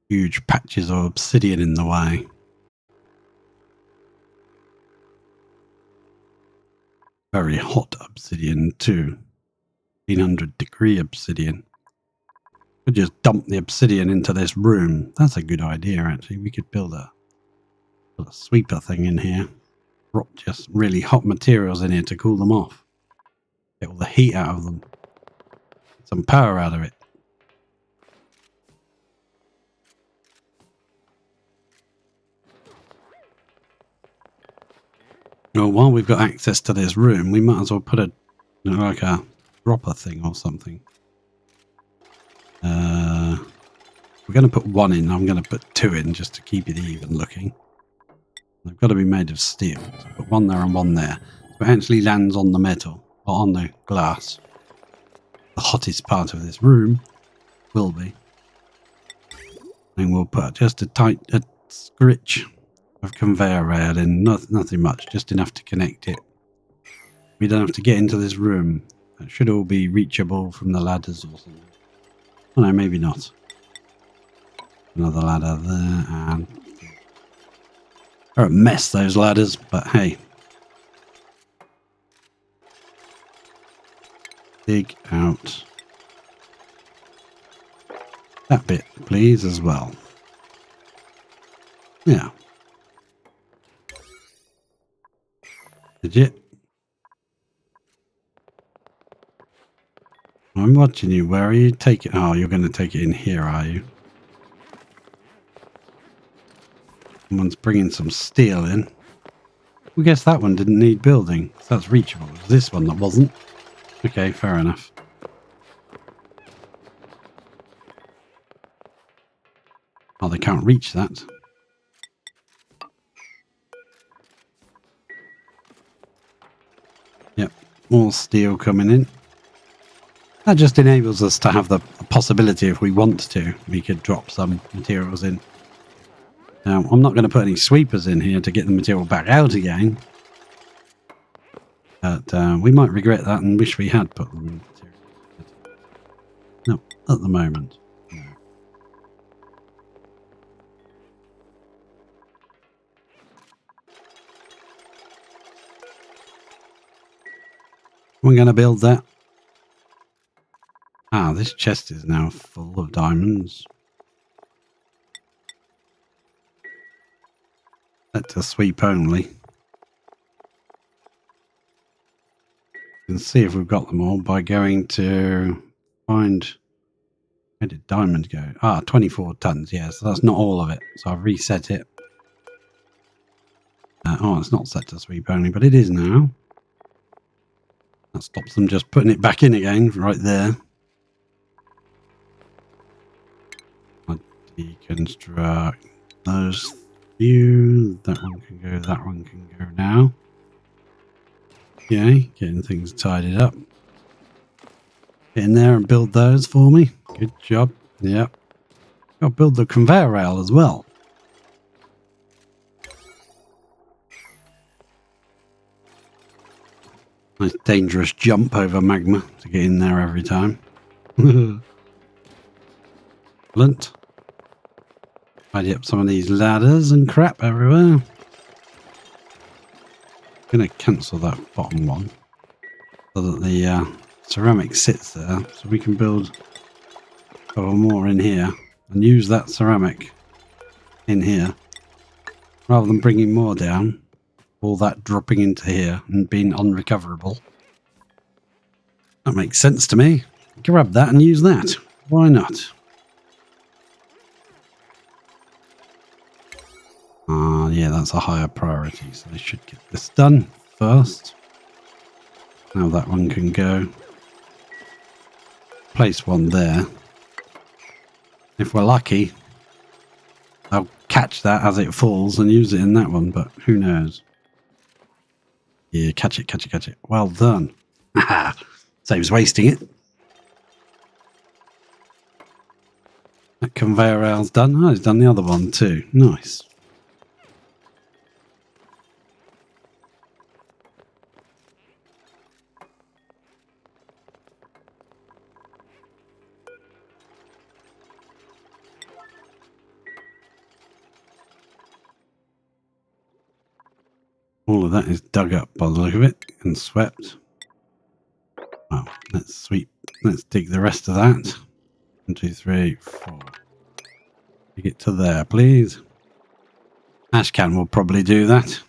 Huge patches of obsidian in the way. Very hot obsidian too. 1800-degree obsidian. Could just dump the obsidian into this room. That's a good idea, actually. We could build a sweeper thing in here. Drop just really hot materials in here to cool them off. Get all the heat out of them. Get some power out of it. Well, while we've got access to this room, we might as well put like a dropper thing or something. We're going to put one in. I'm going to put two in just to keep it even looking. They've got to be made of steel. So put one there and one there. So it actually lands on the metal or on the glass. The hottest part of this room will be. And we'll put just a scritch of conveyor rail in. Nothing much, just enough to connect it. We don't have to get into this room. It should all be reachable from the ladders or something. Oh no, maybe not. Another ladder there, and they're a mess, those ladders, but hey. Dig out that bit, please, as well. Yeah. Legit. I'm watching you. Where are you taking? Oh, you're going to take it in here, are you? Someone's bringing some steel in. I guess that one didn't need building. So that's reachable. It was this one that wasn't. Okay, fair enough. Oh, they can't reach that. Yep, more steel coming in. That just enables us to have the possibility, if we want to, we could drop some materials in. Now, I'm not going to put any sweepers in here to get the material back out again. But we might regret that and wish we had put them in material. No, at the moment. No. We're going to build that. Ah, this chest is now full of diamonds. Set to sweep only. You can see if we've got them all by going to find... Where did diamond go? Ah, 24 tons. Yeah, so that's not all of it. So I've reset it. Oh, it's not set to sweep only, but it is now. That stops them just putting it back in again, right there. I'll deconstruct those few. That one can go, that one can go now. Okay, getting things tidied up. Get in there and build those for me. Good job. Yep. Got to build the conveyor rail as well. Nice dangerous jump over magma to get in there every time. Blunt. Tidy up some of these ladders and crap everywhere. I'm going to cancel that bottom one so that the ceramic sits there, so we can build a couple more in here and use that ceramic in here rather than bringing more down. All that dropping into here and being unrecoverable. That makes sense to me. Grab that and use that. Why not? Yeah, that's a higher priority, so they should get this done first. Now that one can go. Place one there. If we're lucky, I'll catch that as it falls and use it in that one, but who knows? Yeah, catch it, catch it, catch it. Well done. Saves wasting it. That conveyor rail's done. Oh, he's done the other one too. Nice. All of that is dug up by the look of it and swept. Well, let's sweep. Let's dig the rest of that. 1, 2, 3, 4. Dig it to there, please. Ashcan will probably do that.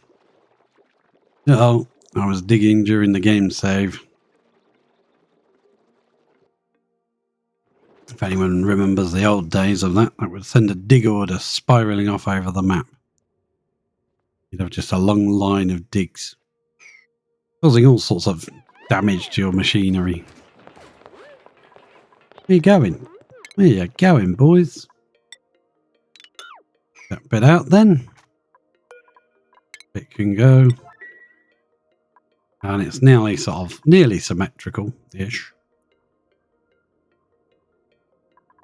Uh-oh, I was digging during the game save. If anyone remembers the old days of that, that would send a dig order spiraling off over the map. You'd have just a long line of digs, causing all sorts of damage to your machinery. Where you going? Where you going, boys? That bit out then. It can go. And it's nearly nearly symmetrical-ish.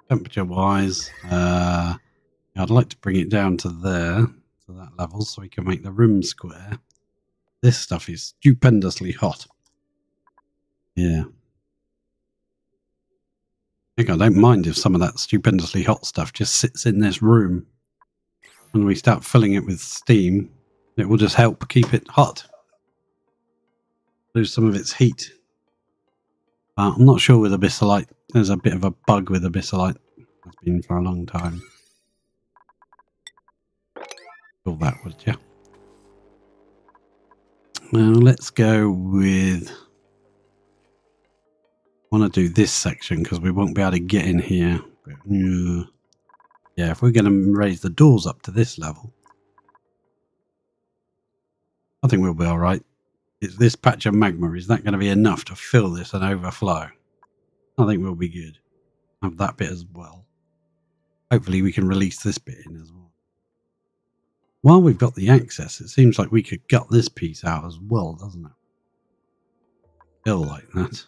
Temperature wise, I'd like to bring it down to there, to that level, so we can make the room square. This stuff is stupendously hot. Yeah. I think I don't mind if some of that stupendously hot stuff just sits in this room. When we start filling it with steam, it will just help keep it hot. Lose some of its heat. I'm not sure with abyssalite. There's a bit of a bug with abyssalite. It's been for a long time. All that, would you? Well, let's go with... I want to do this section because we won't be able to get in here. But, yeah, if we're going to raise the doors up to this level, I think we'll be all right. Is this patch of magma, is that going to be enough to fill this and overflow? I think we'll be good. Have that bit as well. Hopefully we can release this bit in as well. While we've got the access, it seems like we could gut this piece out as well, doesn't it? Feel like that.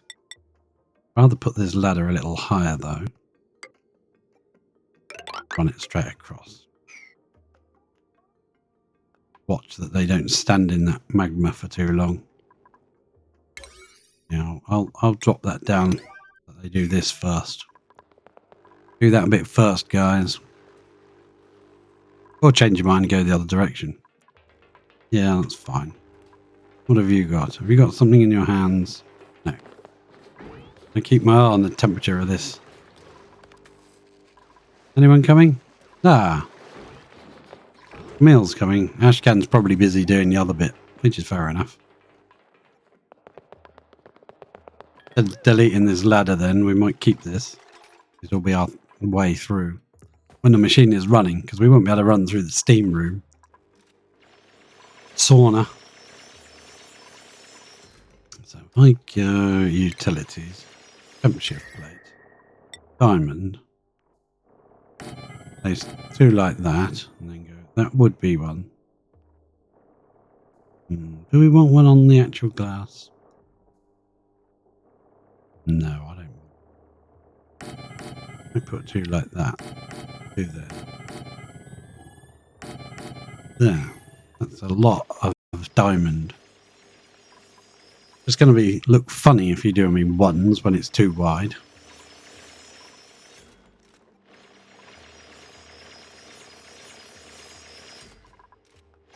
Rather put this ladder a little higher though. Run it straight across. Watch that they don't stand in that magma for too long. Now I'll drop that down. But they do this first. Do that a bit first, guys. Or change your mind and go the other direction. Yeah, that's fine. What have you got? Have you got something in your hands? No. I keep my eye on the temperature of this. Anyone coming? Ah. Camille's coming. Ashcan's probably busy doing the other bit, which is fair enough. Deleting this ladder then, we might keep this. It'll be our way through. When the machine is running, because we won't be able to run through the steam room. Sauna. So if I go utilities, temp shift plate, diamond, place two like that, and then go, that would be one. Do we want one on the actual glass? No, I don't. I put two like that. Two there. There. That's a lot of diamond. It's going to look funny if you do them in ones when it's too wide.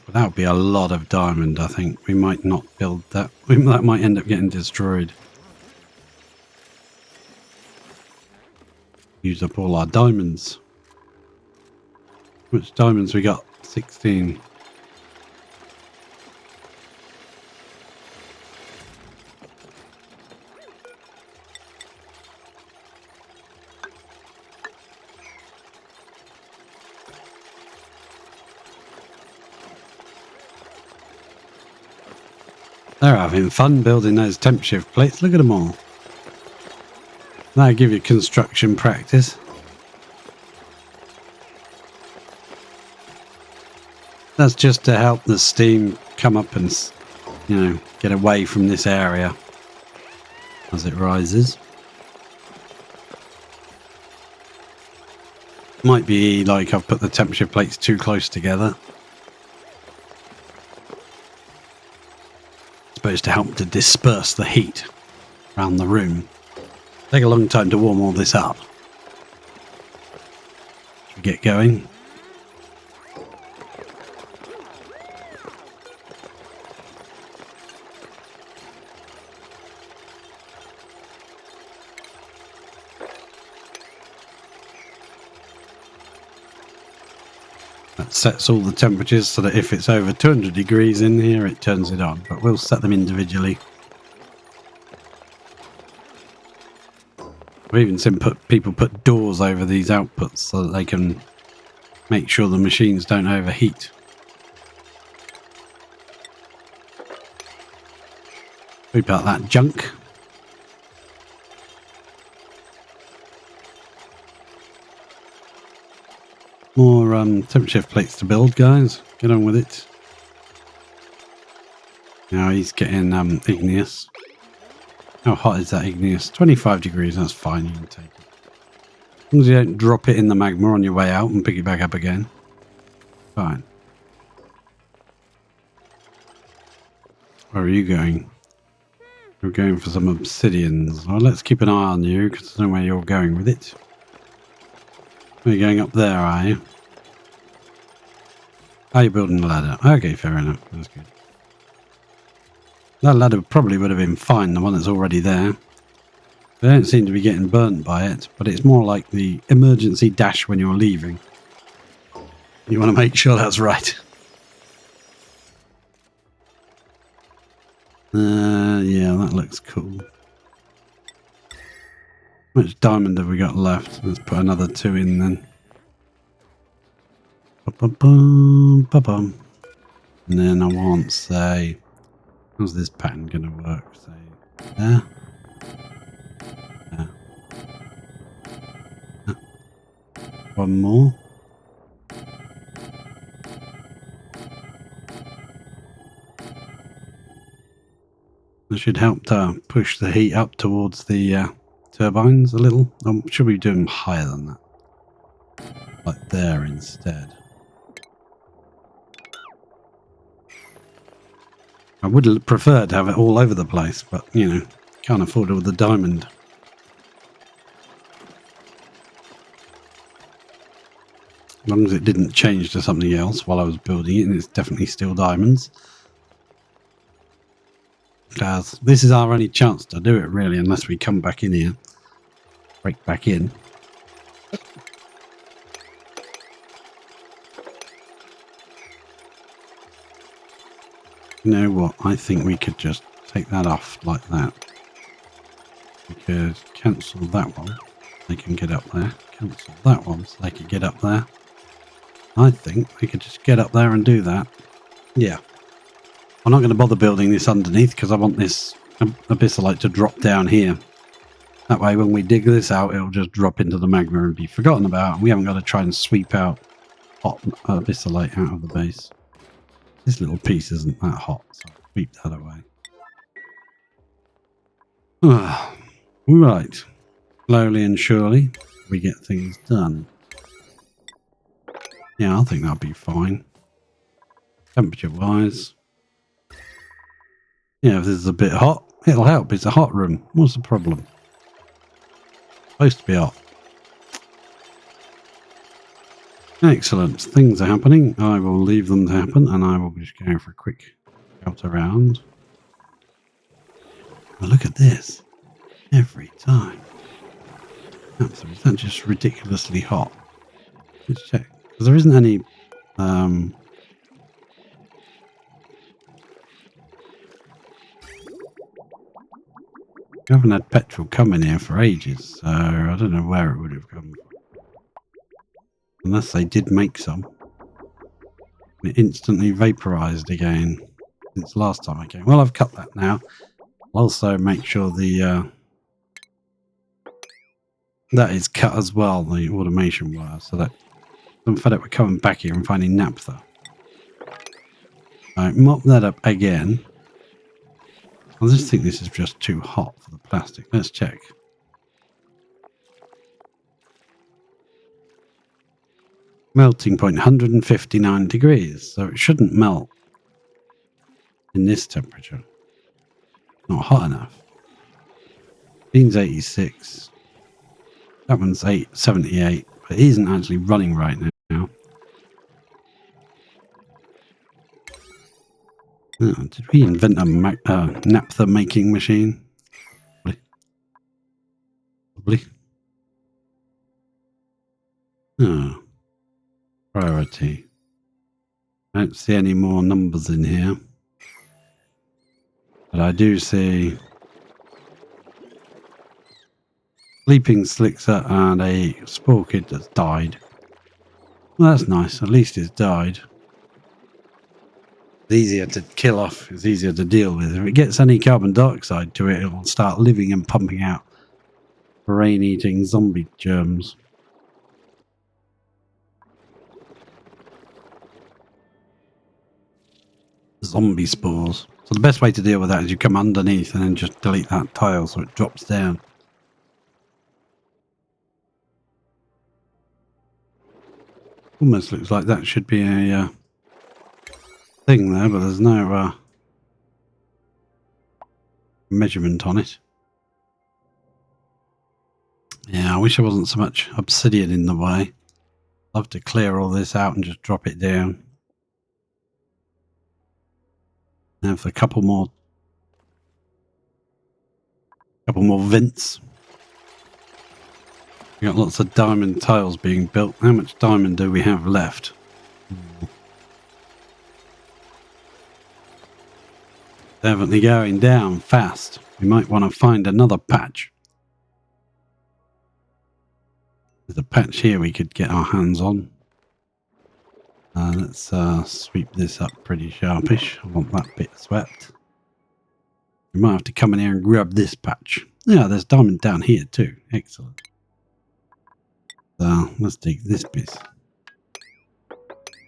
But that would be a lot of diamond, I think. We might not build that. That might end up getting destroyed. Use up all our diamonds. How much diamonds we got? 16. They're having fun building those temp shift plates. Look at them all. That'll give you construction practice. That's just to help the steam come up and, you know, get away from this area as it rises. Might be like I've put the temp shift plates too close together. Supposed to help to disperse the heat around the room. Take a long time to warm all this up. Should we get going? That sets all the temperatures so that if it's over 200 degrees in here, it turns it on. But we'll set them individually. I've even seen people put doors over these outputs so that they can make sure the machines don't overheat. Sweep out that junk. More temp shift plates to build, guys. Get on with it. Now he's getting igneous. How hot is that igneous? 25 degrees, that's fine, you can take it. As long as you don't drop it in the magma on your way out and pick it back up again. Fine. Where are you going? You're going for some obsidians. Well, let's keep an eye on you, because I don't know where you're going with it. You're going up there, are you? Are you building a ladder? Okay, fair enough. That's good. That ladder probably would have been fine, the one that's already there. They don't seem to be getting burnt by it, but it's more like the emergency dash when you're leaving. You want to make sure that's right. Yeah, that looks cool. How much diamond have we got left? Let's put another 2 in then. Ba-bum, ba-bum. And then I want, say, how's this pattern going to work? Say, there. There. There. One more. That should help to push the heat up towards the turbines a little. Should we do them higher than that? Like there instead. I would prefer to have it all over the place, but, you know, can't afford it with the diamond. As long as it didn't change to something else while I was building it, and it's definitely still diamonds. Because this is our only chance to do it, really, unless we come back in here. Break back in. You know what? I think we could just take that off like that. We could cancel that one. They can get up there. Cancel that one so they can get up there. I think we could just get up there and do that. Yeah. I'm not going to bother building this underneath because I want this abyssalite to drop down here. That way when we dig this out, it'll just drop into the magma and be forgotten about. And we haven't got to try and sweep out hot abyssalite out of the base. This little piece isn't that hot, so I'll sweep that away. Right. Slowly and surely, we get things done. Yeah, I think that'll be fine. Temperature-wise. Yeah, if this is a bit hot, it'll help. It's a hot room. What's the problem? Supposed to be hot. Excellent. Things are happening. I will leave them to happen, and I will just go for a quick scout around. Oh, look at this. Every time. Is that just ridiculously hot? Let's check. Because there isn't any... I haven't had petrol come in here for ages, so I don't know where it would have come from. Unless they did make some. It instantly vaporized again since last time I came. Well, I've cut that now. I'll also make sure the that is cut as well, the automation wire, so that I'm fed up with coming back here and finding naphtha. Alright, mop that up again. I just think this is just too hot for the plastic. Let's check. Melting point 159 degrees, so it shouldn't melt in this temperature. Not hot enough. Bean's 86. That one's 78, but it isn't actually running right now. Oh, did we invent a naphtha making machine? Probably. Oh. Priority. I don't see any more numbers in here. But I do see Sleeping Slickser and a Spore Kid that's died. Well, that's nice. At least it's died. It's easier to kill off. It's easier to deal with. If it gets any carbon dioxide to it, it'll start living and pumping out brain-eating zombie germs. Zombie spores. So the best way to deal with that is you come underneath and then just delete that tile so it drops down. Almost looks like that should be a thing there, but there's no measurement on it. Yeah, I wish there wasn't so much obsidian in the way. I'd love to clear all this out and just drop it down. Have a couple more vents. We got lots of diamond tiles being built. How much diamond do we have left? Definitely going down fast. We might want to find another patch. There's a patch here we could get our hands on. Let's sweep this up pretty sharpish. I want that bit swept. We might have to come in here and grab this patch. Yeah, there's diamond down here too. Excellent. let's dig this bit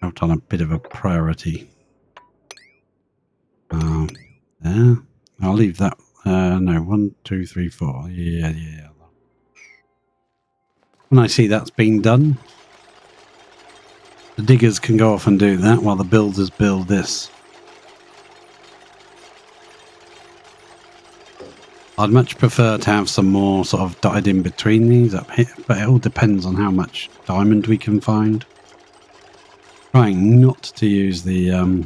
out on a bit of a priority. There. I'll leave that. No, 1, 2, 3, 4. Yeah. When I see that's been done, the diggers can go off and do that while the builders build this. I'd much prefer to have some more sort of dotted in between these up here, but it all depends on how much diamond we can find. Trying not to use the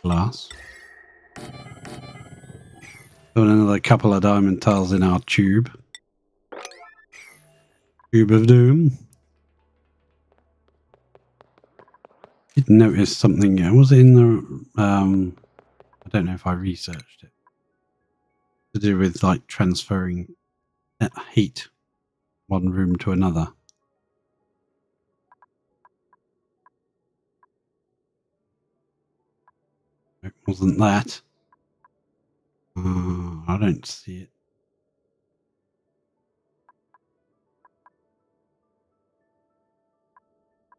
glass. Put another couple of diamond tiles in our tube. Tube of doom. Did notice something. Was it in the? I don't know if I researched it. To do with like transferring heat one room to another. It wasn't that. I don't see it.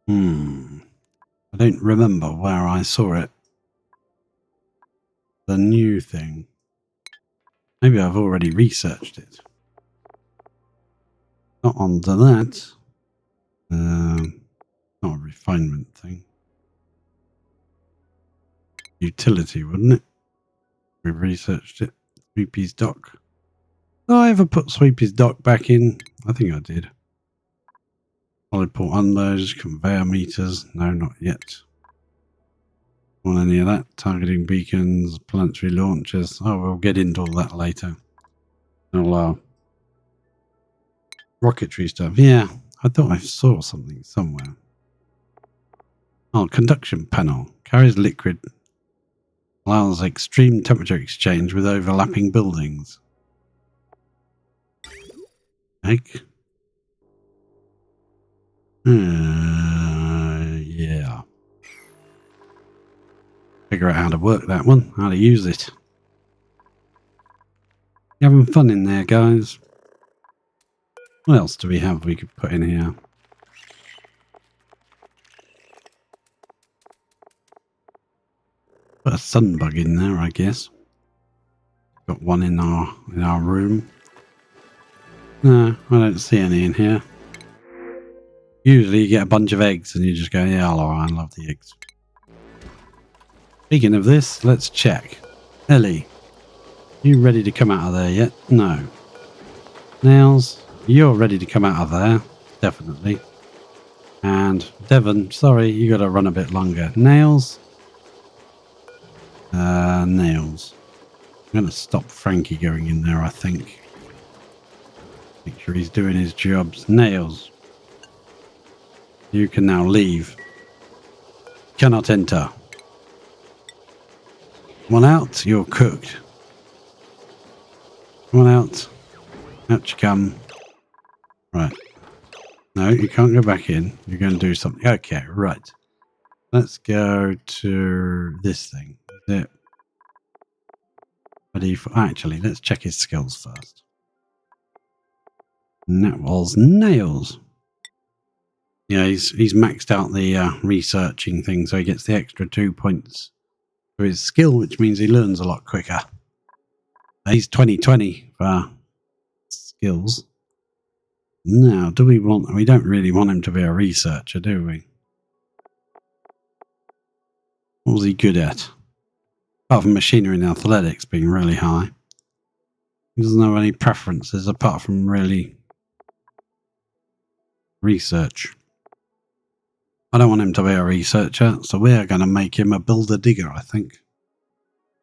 I don't remember where I saw it. The new thing. Maybe I've already researched it. Not onto that. Not a refinement thing. Utility, wouldn't it? We researched it. Sweepy's dock. Did I ever put Sweepy's dock back in? I think I did. Polyport unloads, conveyor meters. No, not yet. Want any of that? Targeting beacons, planetary launchers. Oh, we'll get into all that later. All rocketry stuff. Yeah, I thought I saw something somewhere. Oh, conduction panel. Carries liquid. Allows extreme temperature exchange with overlapping buildings. Egg. Yeah. Figure out how to work that one, how to use it. You having fun in there, guys? What else do we have we could put in here? Put a sun bug in there, I guess. Got one in our room. No, I don't see any in here. Usually you get a bunch of eggs and you just go, yeah, I love the eggs. Speaking of this, let's check. Ellie, you ready to come out of there yet? No. Nails, you're ready to come out of there. Definitely. And Devon, sorry, you got to run a bit longer. Nails. Nails. I'm going to stop Frankie going in there, I think. Make sure he's doing his jobs. Nails. You can now leave. Cannot enter. Come on out, you're cooked. Come on out. Out you come. Right. No, you can't go back in. You're going to do something. Okay, right. Let's go to this thing. Is it ready for... Actually, let's check his skills first. And that was nails. Yeah, he's maxed out the researching thing, so he gets the extra 2 points for his skill, which means he learns a lot quicker. He's 20/20 for skills. Now, do we want... We don't really want him to be a researcher, do we? What was he good at? Apart from machinery and athletics being really high. He doesn't have any preferences apart from really research. I don't want him to be a researcher, so we're going to make him a builder-digger, I think.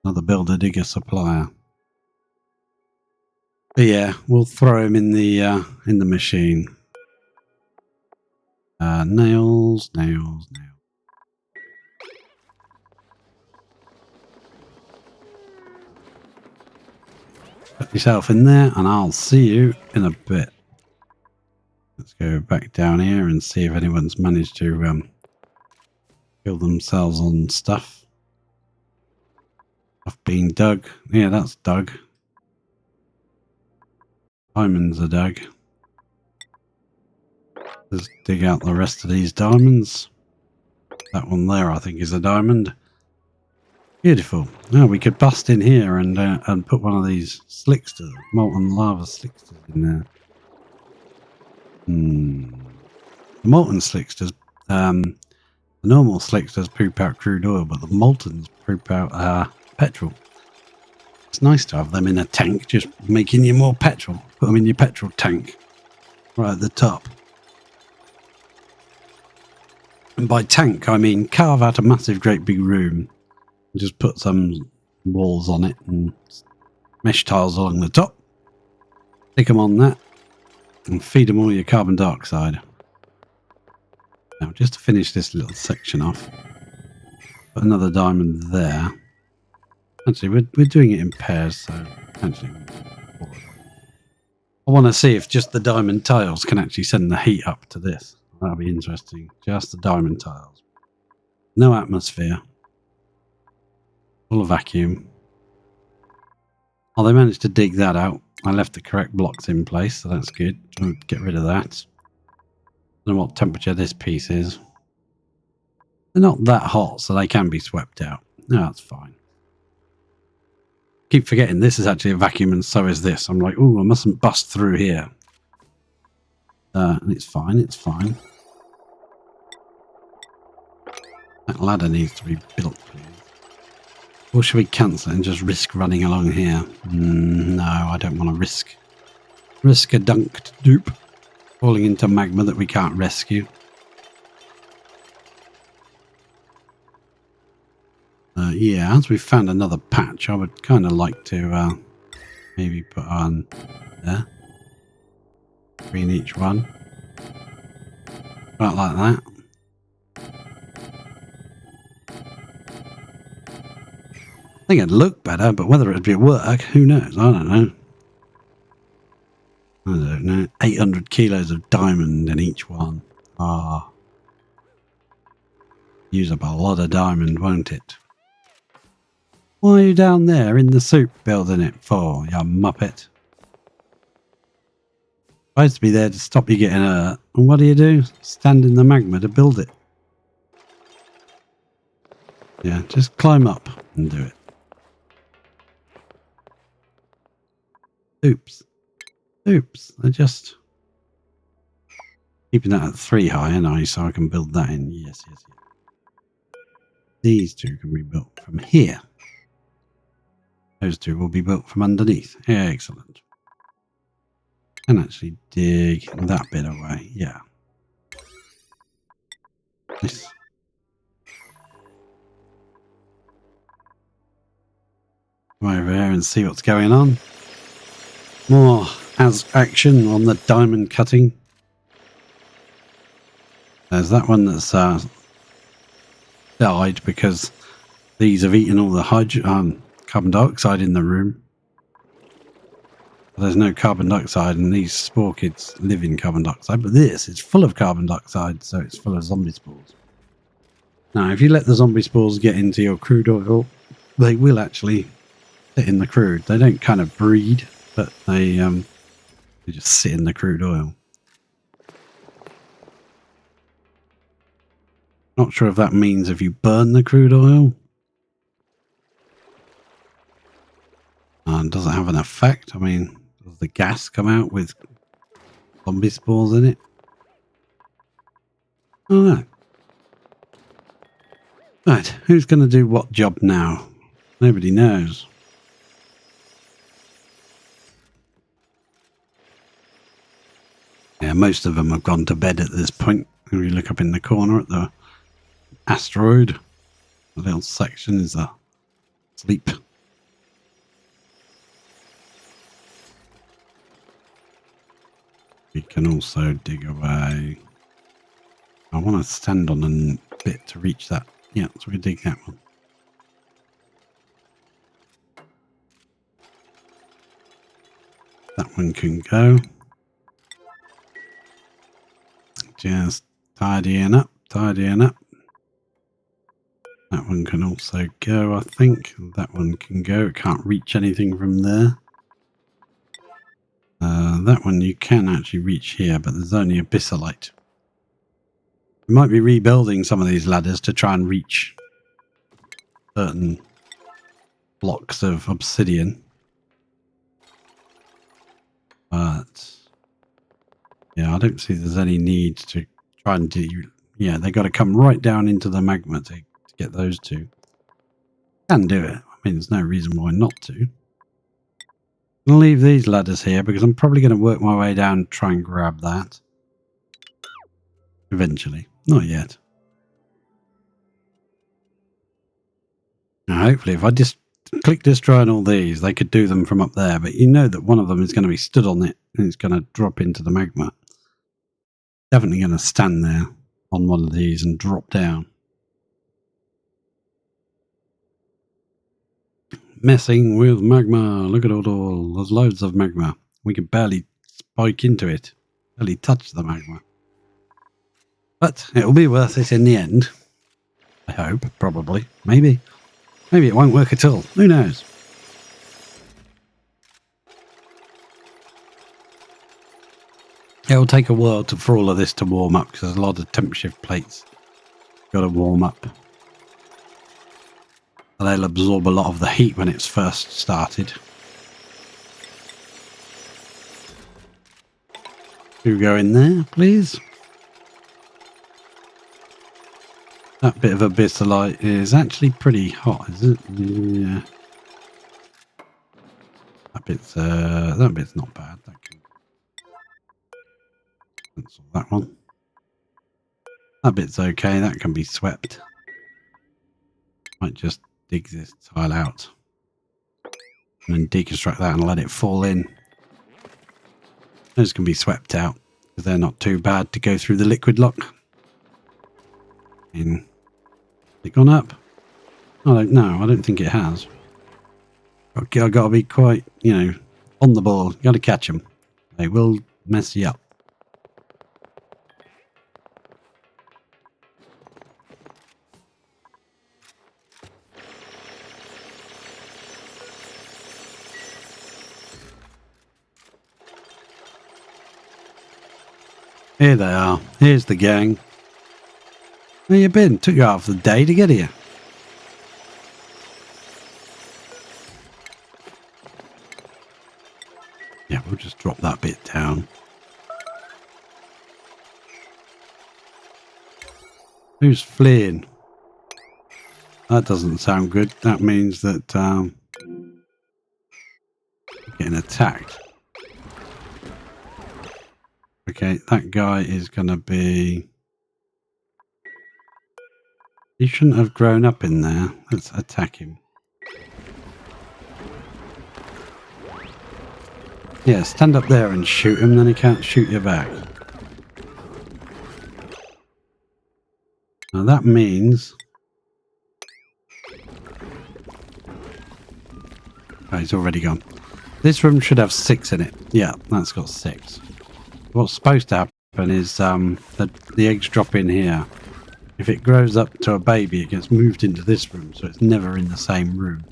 Another builder-digger supplier. But yeah, we'll throw him in the machine. Nails. Put yourself in there, and I'll see you in a bit. Let's go back down here and see if anyone's managed to kill themselves on stuff. Stuff being dug. Yeah, that's dug. Diamonds are dug. Let's dig out the rest of these diamonds. That one there, I think, is a diamond. Beautiful. Now we could bust in here and put one of these slicksters, molten lava slicksters, in there. The molten slicksters, the normal slicksters poop out crude oil, but the moltens poop out petrol. It's nice to have them in a tank, just making you more petrol. Put them in your petrol tank, right at the top. And by tank, I mean carve out a massive, great big room. And just put some walls on it and mesh tiles along the top. Stick them on that and feed them all your carbon dioxide. Now, just to finish this little section off, put another diamond there. Actually, we're doing it in pairs, so actually, I want to see if just the diamond tiles can actually send the heat up to this. That'll be interesting. Just the diamond tiles. No atmosphere. Full of vacuum. Oh, they managed to dig that out. I left the correct blocks in place, so that's good. I'll get rid of that. I don't know what temperature this piece is. They're not that hot, so they can be swept out. No, that's fine. Keep forgetting this is actually a vacuum, and so is this. I'm like, oh, I mustn't bust through here. And it's fine, it's fine. That ladder needs to be built, please. Or should we cancel it and just risk running along here? No, I don't want to risk a dunked dupe falling into magma that we can't rescue. Yeah, as we've found another patch, I would kind of like to maybe put on there. 3 in each one. About like that. I think it'd look better, but whether it'd be at work, who knows? I don't know. I don't know. 800 kilos of diamond in each one. Ah. Use up a lot of diamond, won't it? Why are you down there in the soup building it for, you muppet? Supposed to be there to stop you getting hurt. And what do? Stand in the magma to build it. Yeah, just climb up and do it. Oops. Oops. I just... Keeping that at 3 high, aren't I? So I can build that in. Yes, yes, yes. These two can be built from here. Those two will be built from underneath. Excellent. And actually dig that bit away. Yeah. Nice. Come over here and see what's going on. More as action on the diamond cutting. There's that one that's died because these have eaten all the carbon dioxide in the room. There's no carbon dioxide, and these spore kids live in carbon dioxide, but this is full of carbon dioxide, so it's full of zombie spores. Now, if you let the zombie spores get into your crude oil, they will actually sit in the crude. They don't kind of breed, but they just sit in the crude oil. Not sure if that means if you burn the crude oil. Does it have an effect? I mean, does the gas come out with zombie spores in it? Oh no. Right, who's going to do what job now? Nobody knows. Yeah, most of them have gone to bed at this point. If you look up in the corner at the asteroid, the little section is a sleep. We can also dig away. I want to stand on a bit to reach that. Yeah, so we dig that one. That one can go. Just tidying up, tidying up. That one can also go, I think. That one can go. It can't reach anything from there. That one you can actually reach here, but there's only abyssalite. We might be rebuilding some of these ladders to try and reach certain blocks of obsidian. But yeah, I don't see there's any need to try and do... Yeah, they got to come right down into the magma to get those two. Can do it. I mean, there's no reason why not to. I'm going to leave these ladders here because I'm probably going to work my way down and try and grab that. Eventually. Not yet. Now, hopefully, if I just click destroy on all these, they could do them from up there. But you know that one of them is going to be stood on it and it's going to drop into the magma. Definitely going to stand there on one of these and drop down. Messing with magma. Look at it all. There's loads of magma. We can barely spike into it. Barely touch the magma. But it'll be worth it in the end. I hope. Probably. Maybe. Maybe it won't work at all. Who knows? It'll take a while for all of this to warm up because there's a lot of temp shift plates got to warm up. And they'll absorb a lot of the heat when it's first started. Do go in there, please. That bit of abyssalite is actually pretty hot, is it? Yeah. That bit's not bad. That can cancel that one. That bit's okay. That can be swept. Might just dig this tile out and then deconstruct that and let it fall in. Those can be swept out because they're not too bad to go through the liquid lock. In. It gone up? I don't know. I don't think it has. Okay, I've got to be quite, you know, on the ball. Got to catch them. They will mess you up. Here they are. Here's the gang. Where you been? Took you half the day to get here. Yeah, we'll just drop that bit down. Who's fleeing? That doesn't sound good. That means that getting attacked. Okay, that guy is going to be... He shouldn't have grown up in there. Let's attack him. Yeah, stand up there and shoot him, then he can't shoot you back. Now that means... Oh, he's already gone. This room should have 6 in it. Yeah, that's got 6. What's supposed to happen is the eggs drop in here. If it grows up to a baby, it gets moved into this room, so it's never in the same room.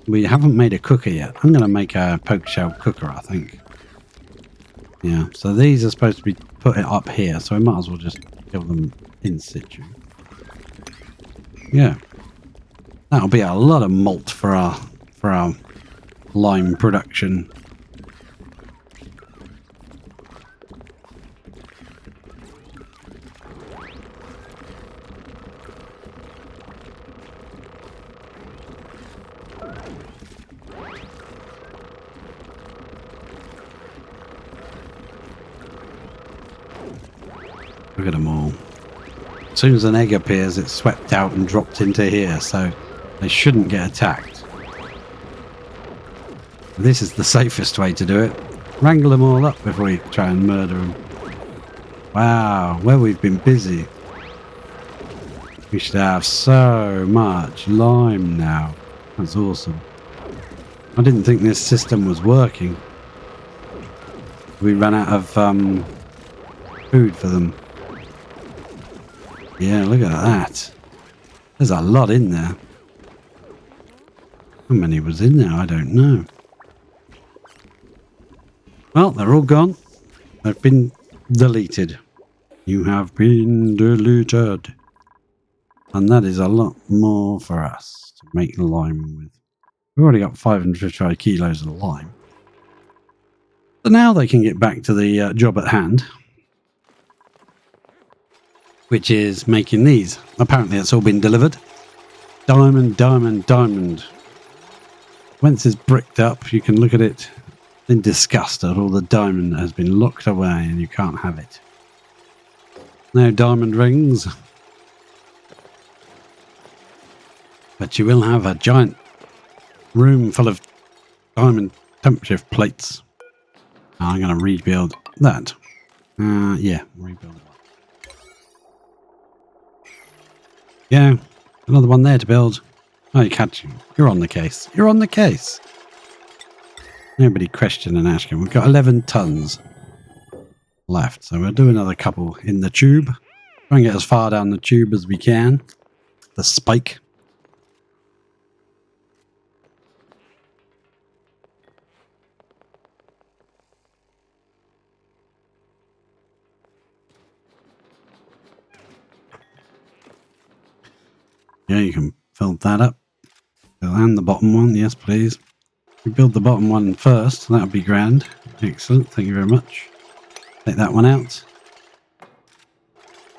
We haven't made a cooker yet. I'm going to make a poke shell cooker, I think. Yeah, so these are supposed to be put up here, so we might as well just kill them in situ. Yeah. That'll be a lot of malt for our lime production. Look at them all. As soon as an egg appears, it's swept out and dropped into here, so they shouldn't get attacked. This is the safest way to do it. Wrangle them all up before you try and murder them. Wow, where we've been busy. We should have so much lime now. That's awesome. I didn't think this system was working. We ran out of food for them. Yeah, look at that. There's a lot in there. How many was in there? I don't know. Well, they're all gone. They've been deleted. You have been deleted. And that is a lot more for us to make lime with. We've already got 550 kilos of lime. So now they can get back to the job at hand, which is making these. Apparently it's all been delivered. Diamond, diamond, diamond. Once it's bricked up, you can look at it in disgust at all the diamond that has been locked away and you can't have it. No diamond rings. But you will have a giant room full of diamond temperature plates. I'm going to rebuild that. Yeah, rebuild it. Yeah, another one there to build. Oh, you catch you. You're on the case. You're on the case. Nobody questioning and asking. We've got 11 tons left, so we'll do another couple in the tube. Try and get as far down the tube as we can. The spike. Yeah, you can fill that up. And the bottom one, yes please. We build the bottom one first, that would be grand. Excellent, thank you very much. Take that one out.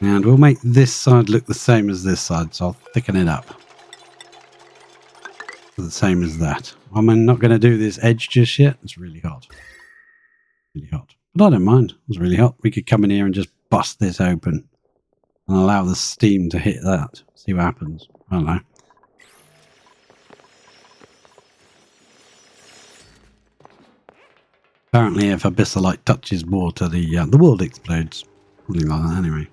And we'll make this side look the same as this side, so I'll thicken it up. The same as that. I'm not going to do this edge just yet. It's really hot. Really hot. But I don't mind. It's really hot. We could come in here and just bust this open and allow the steam to hit that. See what happens. I don't know. Apparently if abyssalite touches water, the world explodes. Something like that anyway.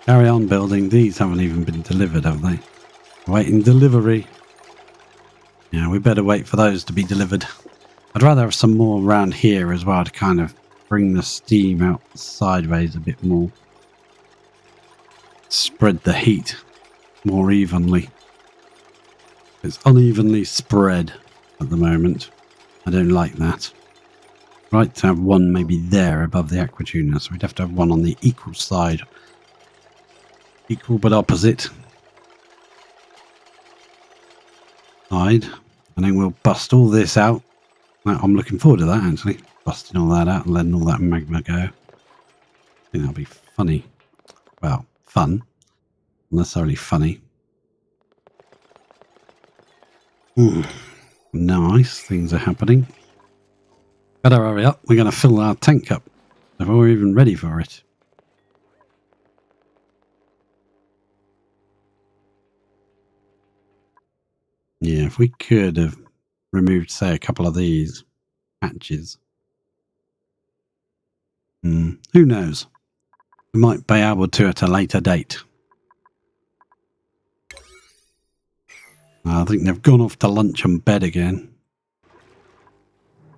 Carry on building. These haven't even been delivered, have they? Waiting delivery. Yeah, we better wait for those to be delivered. I'd rather have some more around here as well to kind of bring the steam out sideways a bit more. Spread the heat more evenly. It's unevenly spread at the moment. I don't like that. Right to have one maybe there above the aqua tuner, so we'd have to have one on the equal side. Equal but opposite side. And then we'll bust all this out. I'm looking forward to that actually. Busting all that out and letting all that magma go. I think that'll be funny. Well, fun. Not necessarily funny. Nice, things are happening. Better hurry up, we're going to fill our tank up before we're even ready for it. Yeah, if we could have removed, say, a couple of these hatches. Who knows? We might be able to at a later date. I think they've gone off to lunch and bed again.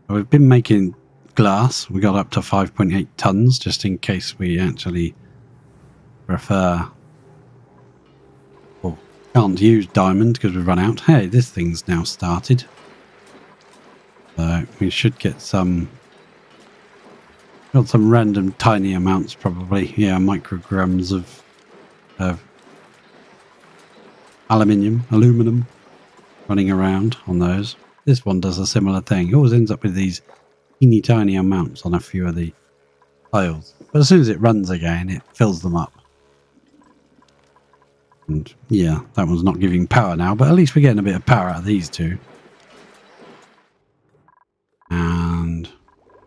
We've been making glass. We got up to 5.8 tons just in case we actually prefer or can't use diamond because we've run out. Hey, this thing's now started. So we should get some. Got some random tiny amounts probably. Yeah, micrograms of aluminum running around on those. This one does a similar thing. It always ends up with these teeny tiny amounts on a few of the tiles. But as soon as it runs again, it fills them up. And yeah, that one's not giving power now, but at least we're getting a bit of power out of these two. And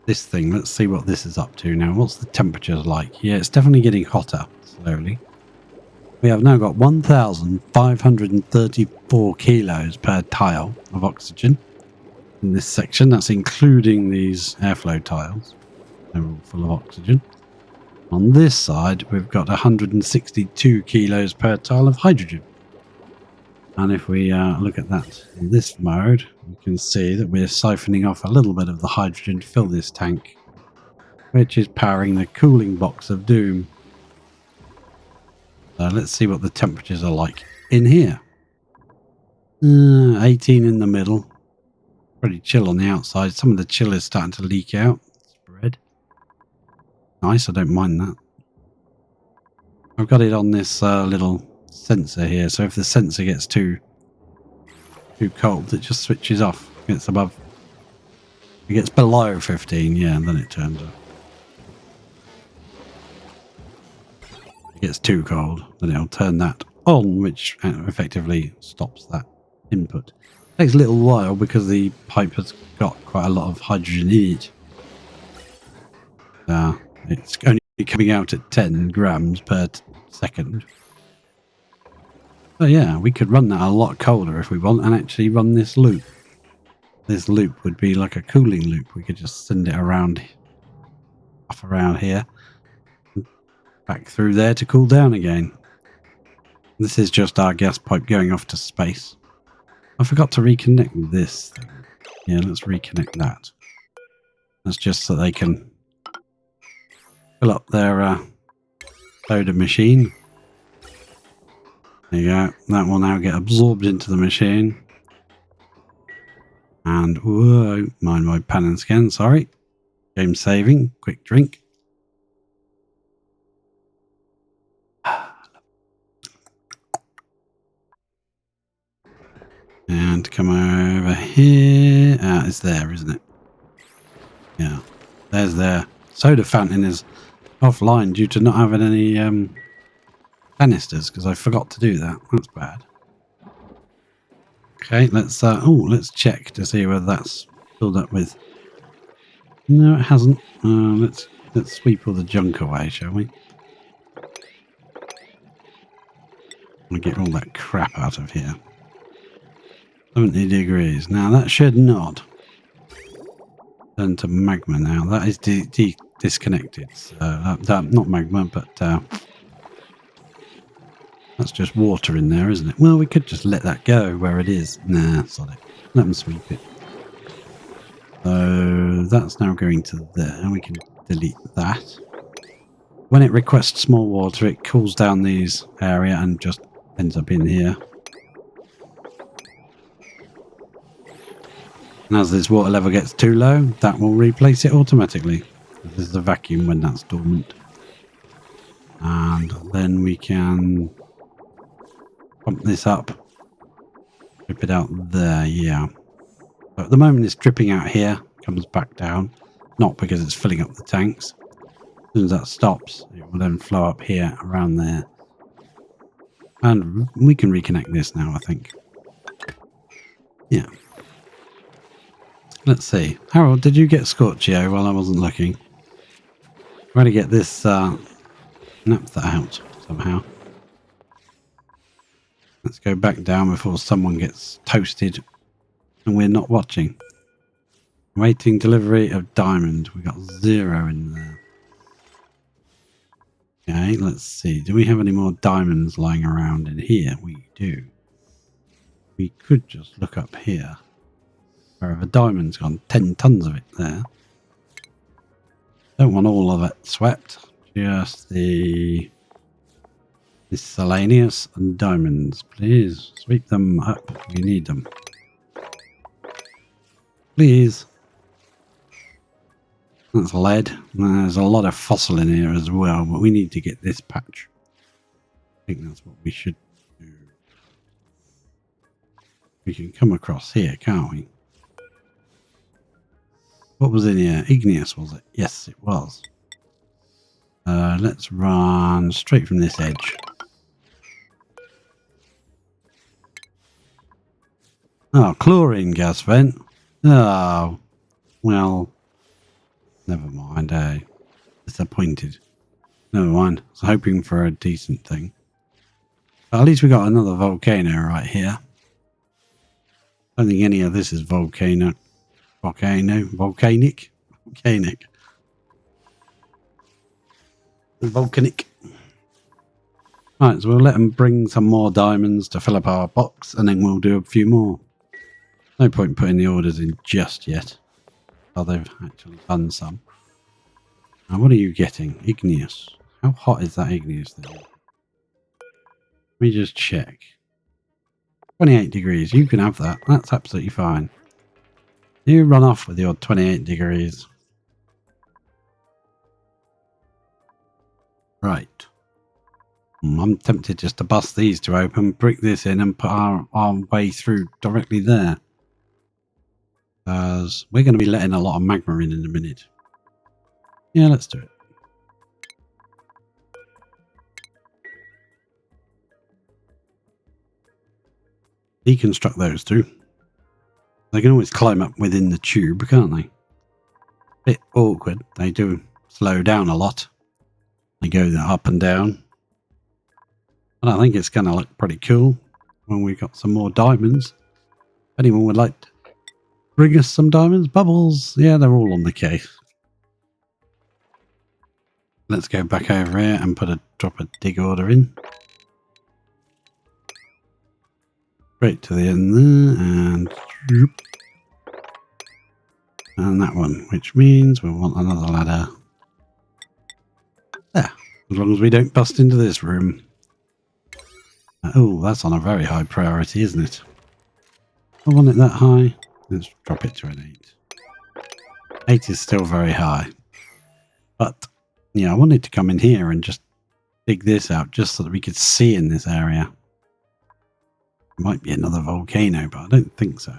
this thing, let's see what this is up to now. What's the temperatures like? Yeah, it's definitely getting hotter slowly. We have now got 1,534 kilos per tile of oxygen in this section. That's including these airflow tiles. They're all full of oxygen. On this side, we've got 162 kilos per tile of hydrogen. And if we look at that in this mode, you can see that we're siphoning off a little bit of the hydrogen to fill this tank, which is powering the cooling box of doom. So let's see what the temperatures are like in here. 18 in the middle. pretty chill on the outside. Some of the chill is starting to leak out. Spread. Nice, I don't mind that. I've got it on this little sensor here, so if the sensor gets too cold, it just switches off. It gets above. It gets below 15, yeah, and then it turns off. It gets too cold, then it'll turn that on, which effectively stops that input. It takes a little while because the pipe has got quite a lot of hydrogen in it. It's only coming out at 10 grams per second. So yeah, we could run that a lot colder if we want and actually run this loop. This loop would be like a cooling loop. We could just send it around, off around here, back through there to cool down again. This is just our gas pipe going off to space. I forgot to reconnect this thing. Yeah, let's reconnect that. That's just so they can fill up their soda machine. There you go. That will now get absorbed into the machine. And, whoa, mind my pan and scan, sorry. Game saving, quick drink. And come over here. It's there, isn't it? Yeah, there's their soda fountain is offline due to not having any canisters because I forgot to do that. That's bad. Okay, let's check to see whether that's filled up with. No, it hasn't. Let's sweep all the junk away, shall we? We'll get all that crap out of here. 70 degrees. Now that should not turn to magma now. That is disconnected. So, not magma, but that's just water in there, isn't it? Well, we could just let that go where it is. Nah, sod it. Let them sweep it. So that's now going to there. We can delete that. When it requests more water, it cools down these area and just ends up in here. And as this water level gets too low, that will replace it automatically. This is a vacuum when that's dormant. And then we can pump this up. Drip it out there, yeah. So at the moment it's dripping out here, comes back down. Not because it's filling up the tanks. As soon as that stops, it will then flow up here, around there. And we can reconnect this now, I think. Yeah. Let's see. Harold, did you get Scorchio while I wasn't looking? I'm going to get this naphtha out somehow. Let's go back down before someone gets toasted and we're not watching. Waiting delivery of diamond. We got 0 in there. Okay, let's see. Do we have any more diamonds lying around in here? We do. We could just look up here. Wherever diamond's gone, 10 tons of it there. Don't want all of it swept. Just the miscellaneous and diamonds. Please sweep them up. We need them. Please. That's lead. There's a lot of fossil in here as well, but we need to get this patch. I think that's what we should do. We can come across here, can't we? What was in here? Igneous, was it? Yes, it was. Let's run straight from this edge. Oh, chlorine gas vent. Oh, well, never mind, eh? Disappointed. Never mind. I was hoping for a decent thing. But at least we got another volcano right here. I don't think any of this is volcanic. Volcanic. Right, so we'll let them bring some more diamonds to fill up our box, and then we'll do a few more. No point putting the orders in just yet. Oh, they've actually done some. Now, what are you getting? Igneous. How hot is that igneous thing? Let me just check. 28 degrees. You can have that. That's absolutely fine. You run off with your 28 degrees. Right. I'm tempted just to bust these two open, brick this in, and put our way through directly there. Because we're going to be letting a lot of magma in a minute. Yeah, let's do it. Deconstruct those two. They can always climb up within the tube, can't they? Bit awkward. They do slow down a lot. They go up and down. But I think it's going to look pretty cool when we've got some more diamonds. If anyone would like to bring us some diamonds, bubbles, yeah, they're all on the case. Let's go back over here and drop a dig order in. Straight to the end there, and that one, which means we'll want another ladder. There, as long as we don't bust into this room. Oh, that's on a very high priority, isn't it? I want it that high. Let's drop it to an 8. 8 is still very high. But, yeah, I wanted to come in here and just dig this out just so that we could see in this area. Might be another volcano, but I don't think so.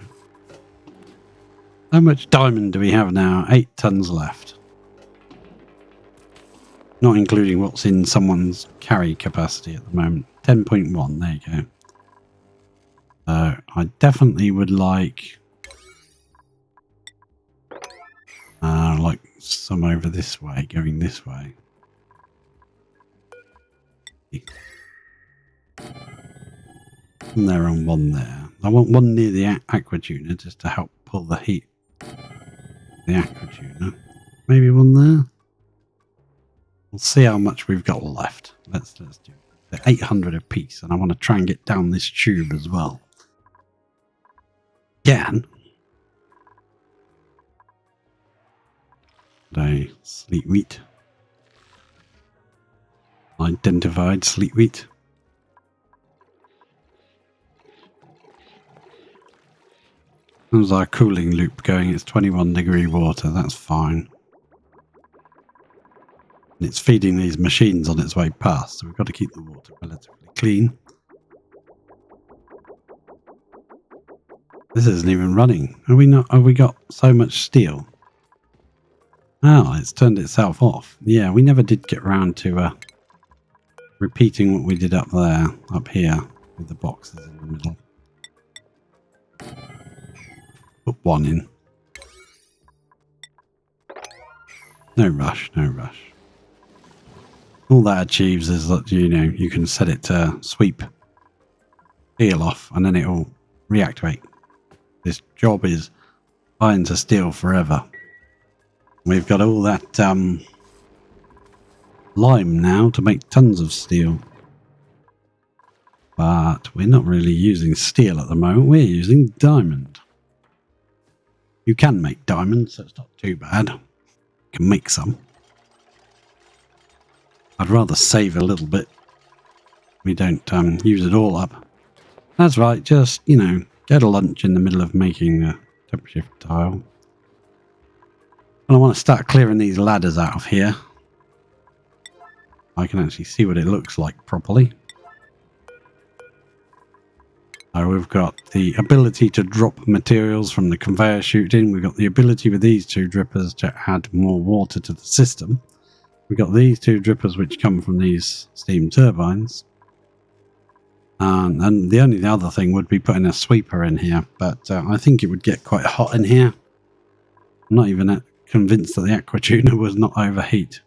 How much diamond do we have now? 8 tons left. Not including what's in someone's carry capacity at the moment. 10.1, there you go. So I definitely would like some over this way, going this way. And there and one there. I want one near the aqua tuner just to help pull the heat. The aqua tuner. Maybe one there. We'll see how much we've got left. Let's do it. They're 800 a piece, and I want to try and get down this tube as well. Again. They sleet wheat. Identified sleet wheat. How's our cooling loop going? It's 21 degree water. That's fine. And it's feeding these machines on its way past, so we've got to keep the water relatively clean. This isn't even running. Are we not? Have we got so much steel? Oh, it's turned itself off. Yeah, we never did get round to repeating what we did up there, up here, with the boxes in the middle. Put one in. No rush, no rush. All that achieves is that, you know, you can set it to sweep steel off and then it will reactivate. This job is iron to steel forever. We've got all that lime now to make tons of steel. But we're not really using steel at the moment. We're using diamond. You can make diamonds, so it's not too bad. You can make some. I'd rather save a little bit. We don't use it all up. That's right, just, you know, get a lunch in the middle of making a temperature tile. And I want to start clearing these ladders out of here. I can actually see what it looks like properly. We've got the ability to drop materials from the conveyor chute in. We've got the ability with these two drippers to add more water to the system. We've got these two drippers which come from these steam turbines. And the only other thing would be putting a sweeper in here. But I think it would get quite hot in here. I'm not even convinced that the aqua tuner was not overheat.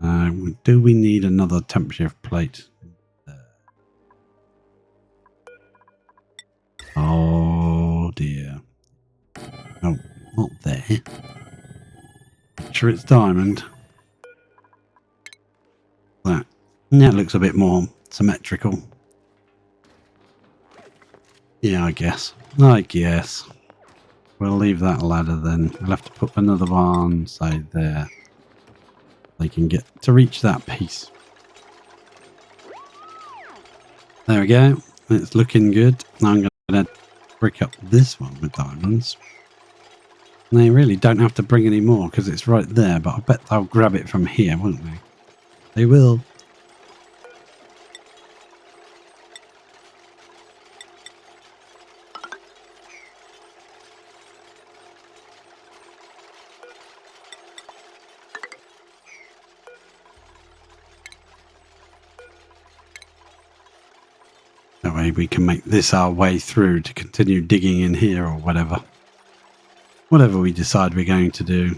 Do we need another temperature plate? Oh dear. No, not there. Make sure it's diamond. That looks a bit more symmetrical. Yeah, I guess. We'll leave that ladder then. We'll have to put another one, say there. They can get to reach that piece. There we go. It's looking good. I'm going to brick up this one with diamonds. And they really don't have to bring any more because it's right there, but I bet they'll grab it from here, won't they? They will. That way we can make this our way through to continue digging in here or whatever. Whatever we decide we're going to do.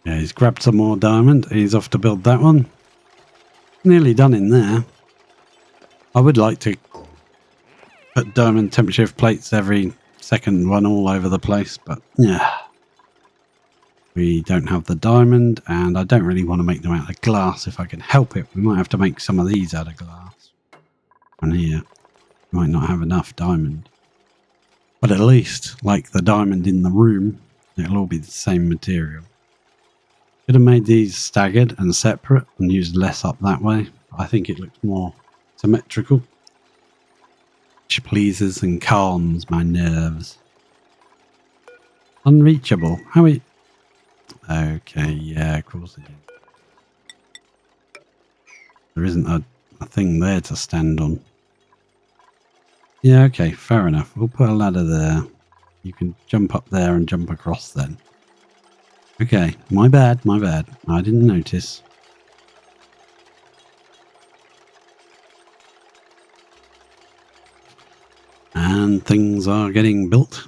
Yeah, he's grabbed some more diamond. He's off to build that one. Nearly done in there. I would like to put diamond temperature plates every second one all over the place, but yeah. We don't have the diamond, and I don't really want to make them out of glass if I can help it. We might have to make some of these out of glass. And here, might not have enough diamond. But at least, like the diamond in the room, it'll all be the same material. Could have made these staggered and separate and used less up that way. I think it looks more symmetrical. Which pleases and calms my nerves. Unreachable. How are you? Okay, yeah, of course it is. There isn't a thing there to stand on. Yeah, okay, fair enough. We'll put a ladder there. You can jump up there and jump across then. Okay, my bad, my bad. I didn't notice. And things are getting built.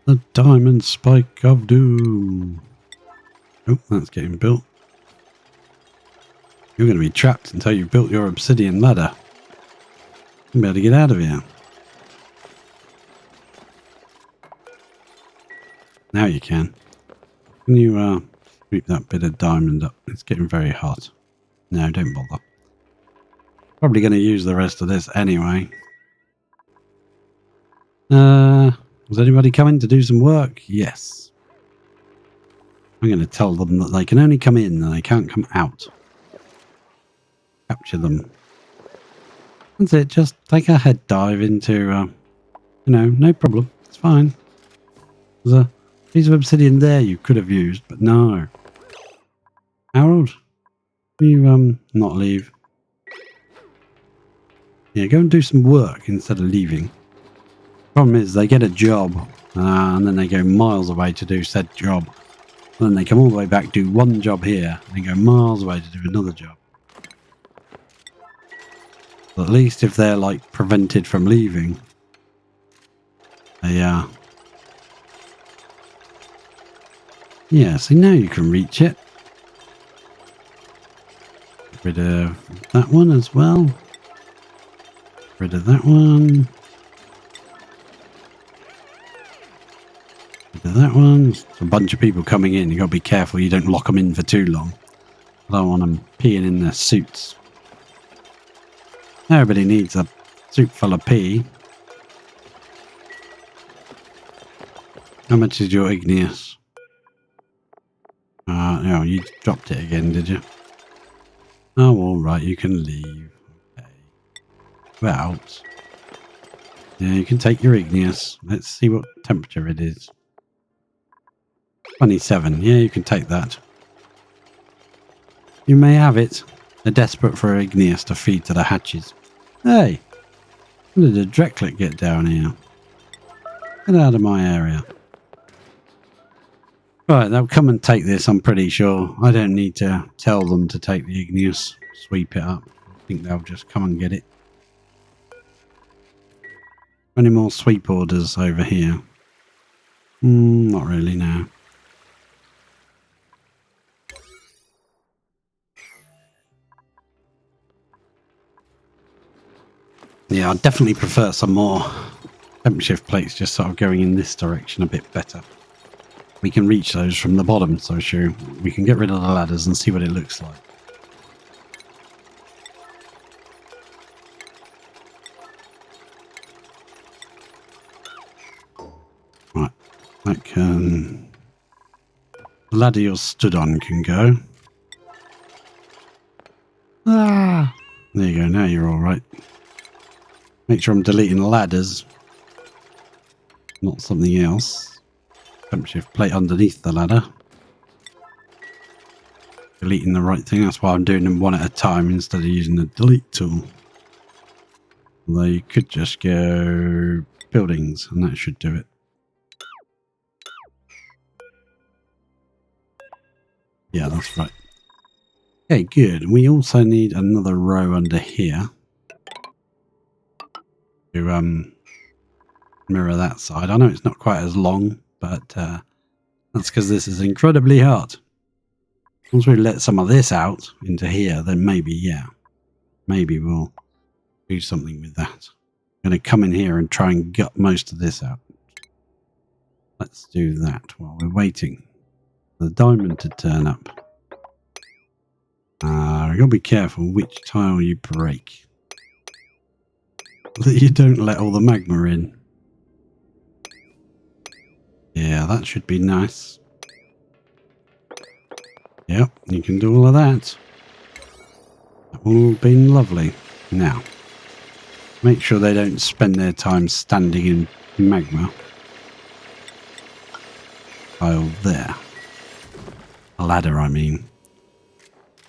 The diamond spike of doom. Oh, that's getting built. You're going to be trapped until you've built your obsidian ladder. You'll be able to get out of here. Now you can. Can you sweep that bit of diamond up? It's getting very hot. No, don't bother. Probably going to use the rest of this anyway. Was anybody coming to do some work? Yes. I'm going to tell them that they can only come in and they can't come out. Capture them. That's it. Just take a head dive into, no problem. It's fine. There's a piece of obsidian there you could have used, but no. Harold, will you, not leave? Yeah, go and do some work instead of leaving. Problem is, they get a job, and then they go miles away to do said job. And then they come all the way back, do one job here, and then go miles away to do another job. But at least if they're, like, prevented from leaving, they, yeah, see, now you can reach it. Get rid of that one as well. Get rid of that one. That one. There's a bunch of people coming in. You got to be careful you don't lock them in for too long. I don't want them peeing in their suits. Everybody needs a suit full of pee. How much is your igneous? No, you dropped it again, did you? Oh, all right, you can leave. Okay. We're out. Yeah, you can take your igneous. Let's see what temperature it is. 27. Yeah, you can take that. You may have it. They're desperate for igneous to feed to the hatches. Hey! How did a Drecklet get down here? Get out of my area. Right, they'll come and take this, I'm pretty sure. I don't need to tell them to take the igneous. Sweep it up. I think they'll just come and get it. Any more sweep orders over here? Not really, no. Yeah, I definitely prefer some more temp shift plates just sort of going in this direction a bit better. We can reach those from the bottom, so sure, we can get rid of the ladders and see what it looks like. Right, that can... The ladder you're stood on can go. Ah! There you go, now you're alright. Make sure I'm deleting ladders, not something else. Jump shift plate underneath the ladder. Deleting the right thing, that's why I'm doing them one at a time instead of using the delete tool. Although you could just go buildings and that should do it. Yeah, that's right. Okay, good. We also need another row under here to mirror that side. I know it's not quite as long, but that's because this is incredibly hard. Once we let some of this out into here, then maybe, yeah, maybe we'll do something with that. I'm going to come in here and try and gut most of this out. Let's do that while we're waiting for the diamond to turn up. We've got to be careful which tile you break. That you don't let all the magma in. Yeah, that should be nice. Yep, you can do all of that. That will have been lovely. Now, make sure they don't spend their time standing in magma. Tile there. A ladder, I mean.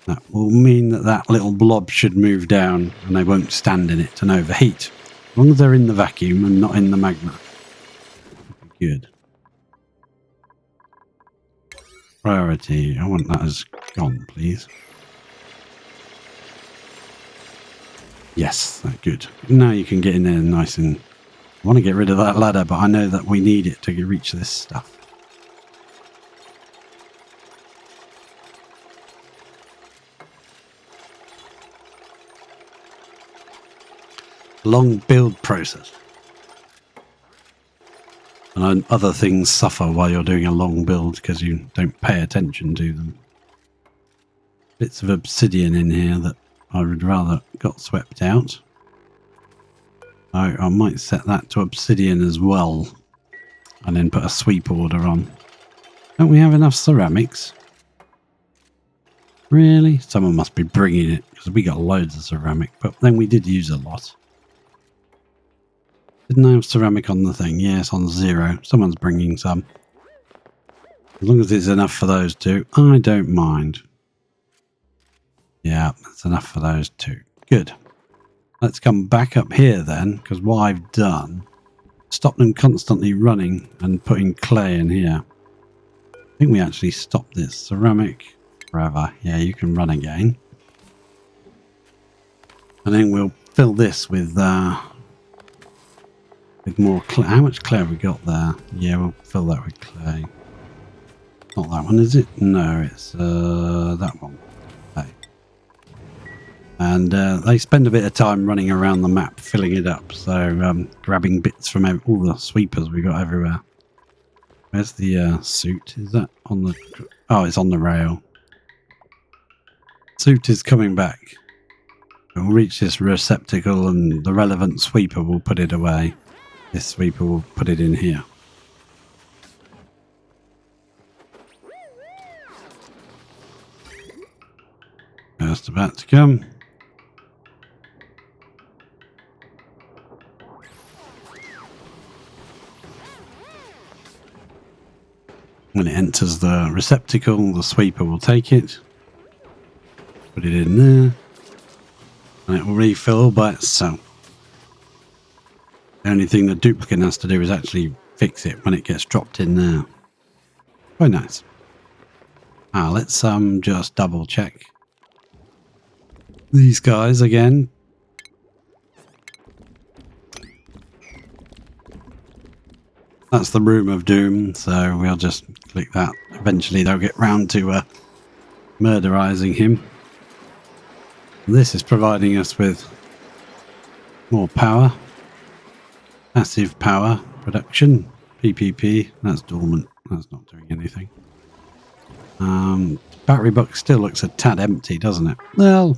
That will mean that that little blob should move down and they won't stand in it and overheat. As long as they're in the vacuum and not in the magma. Good. Priority. I want that as gone, please. Yes, that's good. Now you can get in there nice and... I want to get rid of that ladder, but I know that we need it to reach this stuff. Long build process. And other things suffer while you're doing a long build because you don't pay attention to them. Bits of obsidian in here that I would rather got swept out. I might set that to obsidian as well. And then put a sweep order on. Don't we have enough ceramics? Really? Someone must be bringing it because we got loads of ceramic. But then we did use a lot. Didn't I have ceramic on the thing? Yes, on 0. Someone's bringing some. As long as it's enough for those two, I don't mind. Yeah, that's enough for those two. Good. Let's come back up here then, because what I've done, stop them constantly running and putting clay in here. I think we actually stopped this. Ceramic forever. Yeah, you can run again. And then we'll fill this with more clay. How much clay have we got there? Yeah, we'll fill that with clay. Not that one, is it? No, it's that one. Okay. And they spend a bit of time running around the map, filling it up. So grabbing bits from all the sweepers we got everywhere. Where's the suit? Is that on the... Oh, it's on the rail. Suit is coming back. We'll reach this receptacle and the relevant sweeper will put it away. This sweeper will put it in here. Just about to come. When it enters the receptacle, the sweeper will take it, put it in there, and it will refill by itself. The only thing the duplicate has to do is actually fix it when it gets dropped in there. Quite nice. Let's just double check these guys again. That's the room of doom, so we'll just click that. Eventually they'll get round to murderizing him. This is providing us with more power. Passive power production. PPP. That's dormant. That's not doing anything. Battery box still looks a tad empty, doesn't it? Well,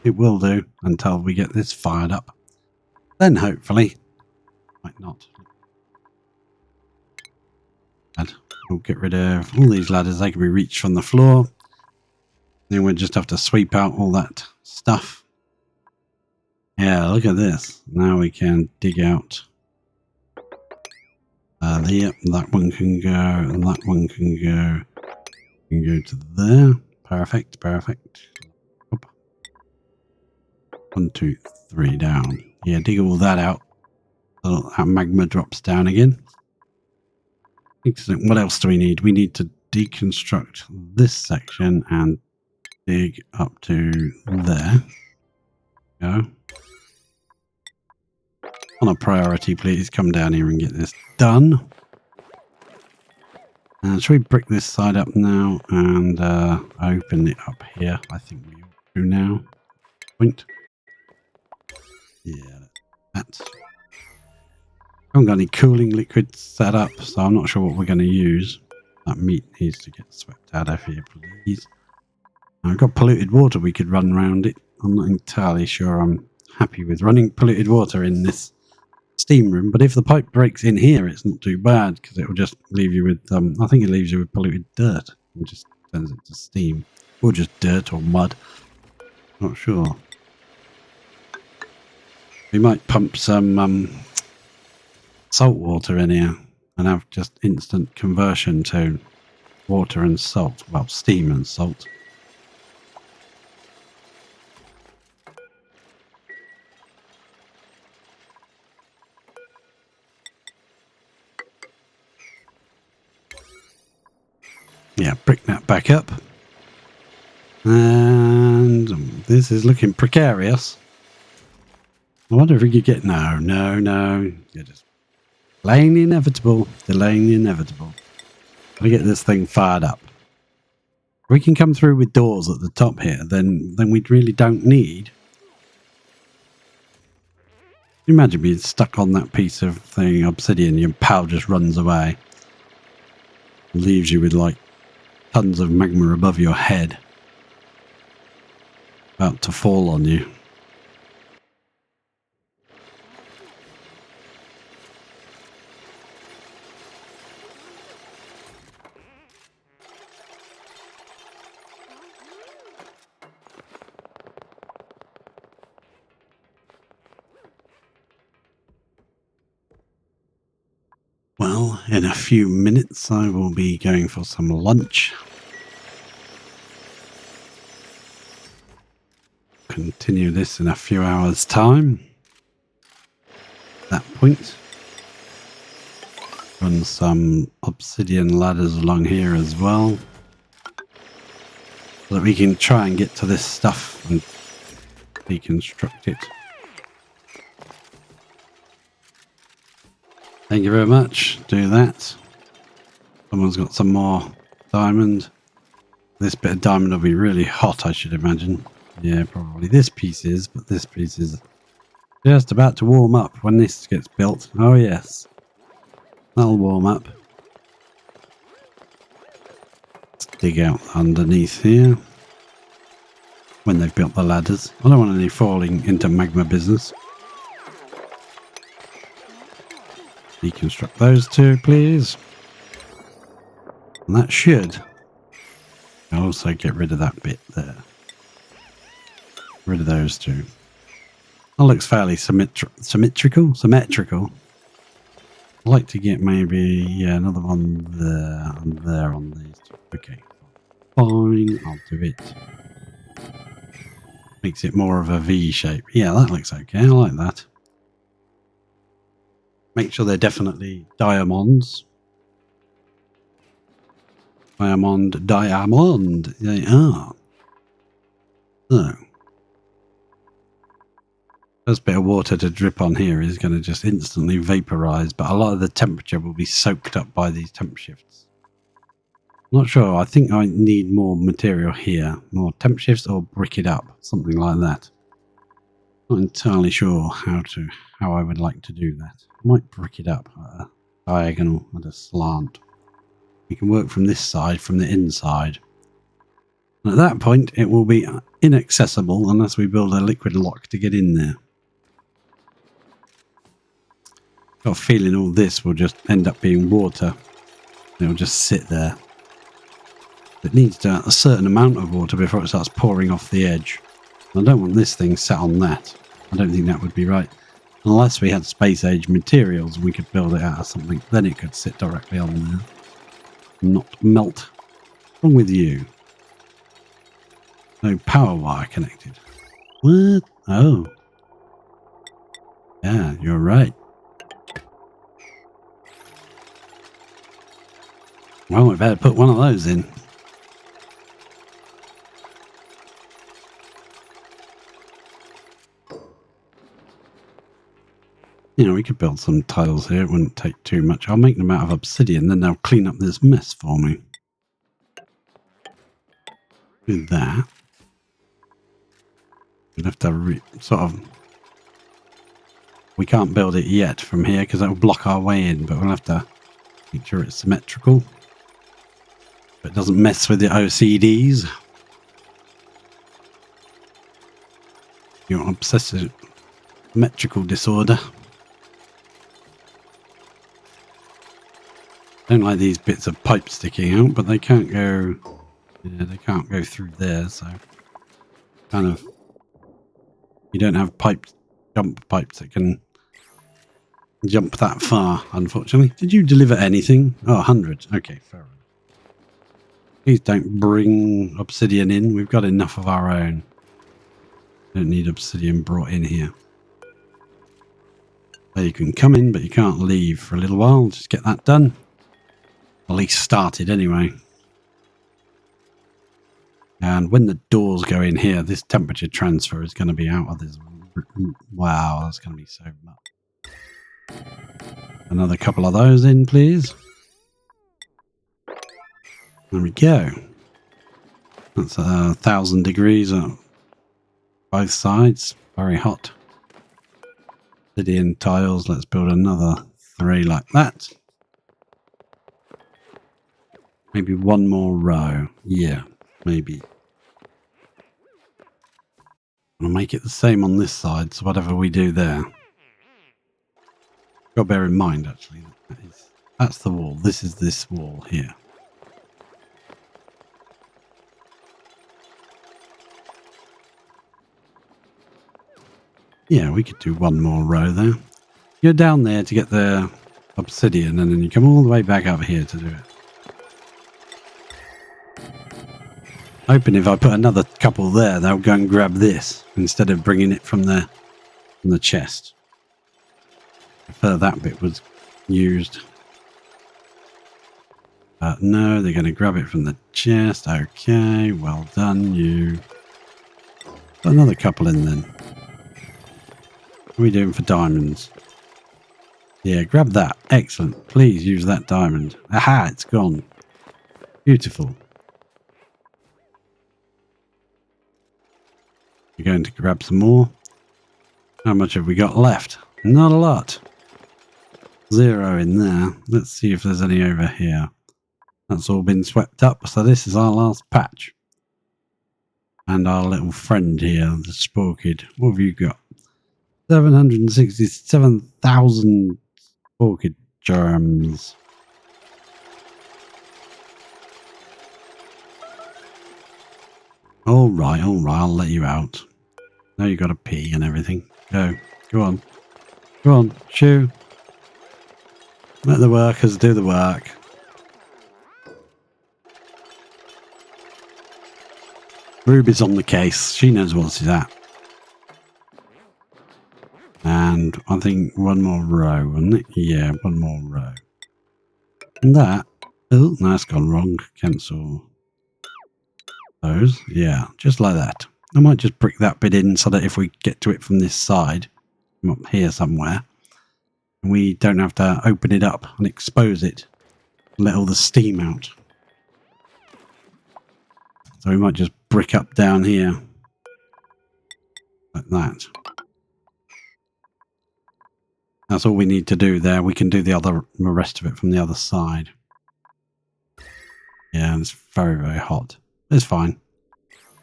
it will do until we get this fired up. Then hopefully, might not. we'll get rid of all these ladders. They can be reached from the floor. Then we'll just have to sweep out all that stuff. Yeah, look at this. Now we can dig out. That one can go, and that one can go. Can go to there. Perfect, perfect. Up. 1, 2, 3 down. Yeah, dig all that out. So that magma drops down again. Excellent. What else do we need? We need to deconstruct this section and dig up to there. Go. On a priority, please come down here and get this done. Should we brick this side up now and open it up here? I think we ought to now. Point. Yeah, that's. I haven't got any cooling liquid set up, so I'm not sure what we're going to use. That meat needs to get swept out of here, please. I've got polluted water we could run around it. I'm not entirely sure I'm happy with running polluted water in this steam room, but if the pipe breaks in here, it's not too bad because it will just leave you with, I think it leaves you with polluted dirt and just turns it to steam. Or just dirt or mud. Not sure. We might pump some salt water in here and have just instant conversion to water and salt. Well, steam and salt. Yeah, brick that back up. And this is looking precarious. I wonder if we could get... No. You're just delaying the inevitable. Delaying the inevitable. Gotta get this thing fired up. If we can come through with doors at the top here, then we really don't need... Imagine being stuck on that piece of thing, obsidian, your power just runs away. Leaves you with like tons of magma above your head. About to fall on you. Well, in a few minutes I will be going for some lunch. Continue this in a few hours' time. At that point, run some obsidian ladders along here as well, so that we can try and get to this stuff and deconstruct it. Thank you very much. Do that. Someone's got some more diamond. This bit of diamond will be really hot, I should imagine. Yeah, probably. This piece is, but this piece is just about to warm up when this gets built. Oh, yes. That'll warm up. Let's dig out underneath here. When they've built the ladders. I don't want any falling into magma business. Deconstruct those two, please. And that should also get rid of that bit there. Rid of those two. That looks fairly symmetrical. I'd like to get maybe another one there and there on these two. Okay, fine. I'll do it. Makes it more of a V shape. Yeah, that looks okay. I like that. Make sure they're definitely diamonds. Diamond. They are. So. First bit of water to drip on here is going to just instantly vaporize, but a lot of the temperature will be soaked up by these temp shifts. Not sure. I think I need more material here. More temp shifts or brick it up. Something like that. Not entirely sure how I would like to do that. I might brick it up at a diagonal, at a slant. We can work from this side, from the inside. And at that point, it will be inaccessible unless we build a liquid lock to get in there. Got a feeling all this will just end up being water. It'll just sit there. It needs a certain amount of water before it starts pouring off the edge. I don't want this thing sat on that. I don't think that would be right. Unless we had space age materials, we could build it out of something. Then it could sit directly on there. Not melt. What's wrong with you? No power wire connected. What? Oh. Yeah, you're right. Well, we better put one of those in. You know, we could build some tiles here. It wouldn't take too much. I'll make them out of obsidian, then they'll clean up this mess for me. Do that. We'll have to sort of... We can't build it yet from here because that will block our way in, but we'll have to make sure it's symmetrical. But it doesn't mess with the OCDs. Your obsessive symmetrical disorder. I don't like these bits of pipe sticking out, but they can't go... Yeah, they can't go through there, so... Kind of... You don't have jump pipes that can jump that far, unfortunately. Did you deliver anything? Oh, 100. Okay, fair enough. Please don't bring obsidian in. We've got enough of our own. Don't need obsidian brought in here. So you can come in, but you can't leave for a little while. Just get that done. At least started anyway. And when the doors go in here, this temperature transfer is going to be out of this. Wow, that's going to be so much. Another couple of those in, please. There we go. That's 1,000 degrees on both sides. Very hot. Obsidian tiles. Let's build another 3 like that. Maybe one more row. Yeah, maybe. I'll make it the same on this side, so whatever we do there. Got to bear in mind, actually, that's the wall. This is this wall here. Yeah, we could do one more row there. You're down there to get the obsidian, and then you come all the way back up here to do it. Hoping if I put another couple there, they'll go and grab this instead of bringing it from the chest. I prefer that bit was used. No, they're going to grab it from the chest. Okay, well done, you. Put another couple in then. What are we doing for diamonds? Yeah, grab that. Excellent. Please use that diamond. Aha, it's gone. Beautiful. You're going to grab some more. How much have we got left? Not a lot. 0 in there. Let's see if there's any over here. That's all been swept up. So this is our last patch. And our little friend here, the spore kid. What have you got? 767,000 spore kid germs. All right, I'll let you out. Now you got to pee and everything. Go on. Go on, shoo. Let the workers do the work. Ruby's on the case. She knows what she's at. And I think one more row, wasn't it? Yeah, one more row. And that... Oh, no, that's gone wrong. Cancel those. Yeah, just like that. I might just brick that bit in so that if we get to it from this side, from up here somewhere, we don't have to open it up and expose it. Let all the steam out. So we might just brick up down here. Like that. That's all we need to do there. We can do the rest of it from the other side. Yeah, it's very, very hot. It's fine.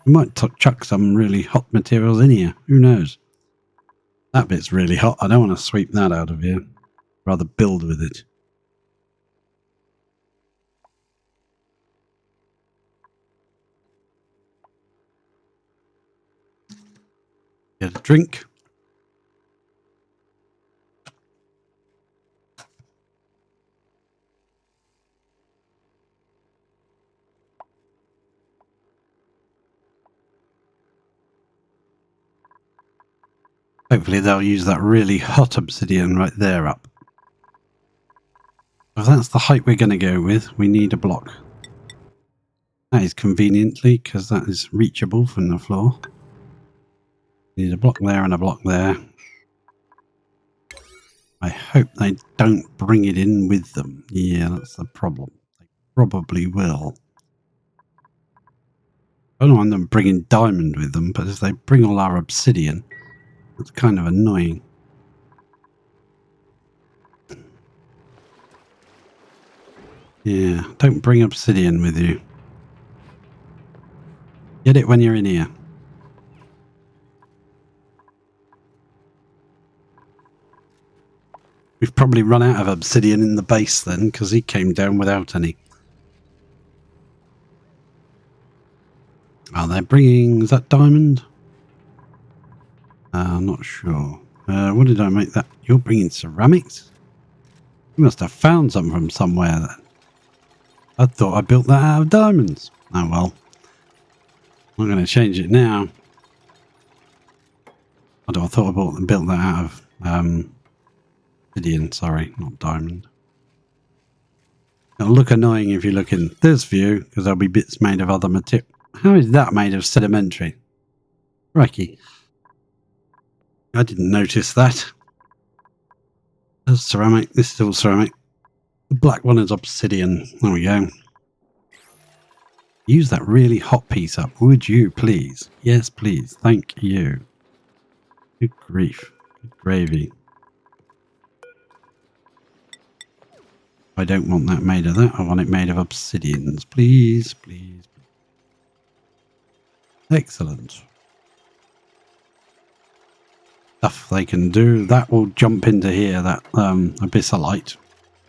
We might chuck some really hot materials in here. Who knows? That bit's really hot. I don't want to sweep that out of here. Rather build with it. Get a drink. Hopefully they'll use that really hot obsidian right there up. If that's the height we're going to go with, we need a block. That is conveniently, because that is reachable from the floor. We need a block there and a block there. I hope they don't bring it in with them. Yeah, that's the problem. They probably will. I don't want them bringing diamond with them, but if they bring all our obsidian, it's kind of annoying. Yeah, don't bring obsidian with you. Get it when you're in here. We've probably run out of obsidian in the base then, because he came down without any. Are they bringing... is that diamond? I'm not sure. What did I make that? You're bringing ceramics? You must have found some from somewhere then. I thought I built that out of diamonds. Oh well. I'm going to change it now. I thought I built that out of obsidian, sorry, not diamond. It'll look annoying if you look in this view, because there'll be bits made of other material. How is that made of sedimentary? Crikey. I didn't notice that. That's ceramic. This is all ceramic. The black one is obsidian. There we go. Use that really hot piece up, would you please? Yes, please. Thank you. Good grief. Good gravy. I don't want that made of that. I want it made of obsidians. Please, please. Excellent. Stuff they can do. That will jump into here, that abyssalite.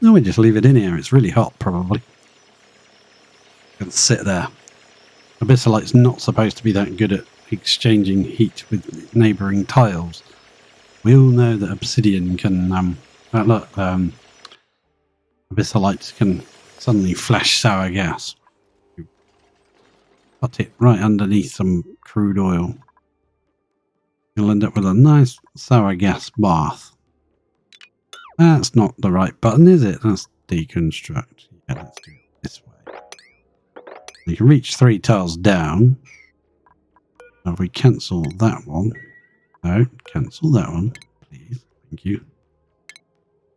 No, we just leave it in here. It's really hot, probably. It can sit there. Abyssalite's not supposed to be that good at exchanging heat with neighbouring tiles. We all know that obsidian can... abyssalites can suddenly flash sour gas. Put it right underneath some crude oil. You'll end up with a nice sour gas bath. That's not the right button, is it? Let's deconstruct. Yeah, let's do it this way. You can reach 3 tiles down. Now if we cancel that one. No, cancel that one, please. Thank you.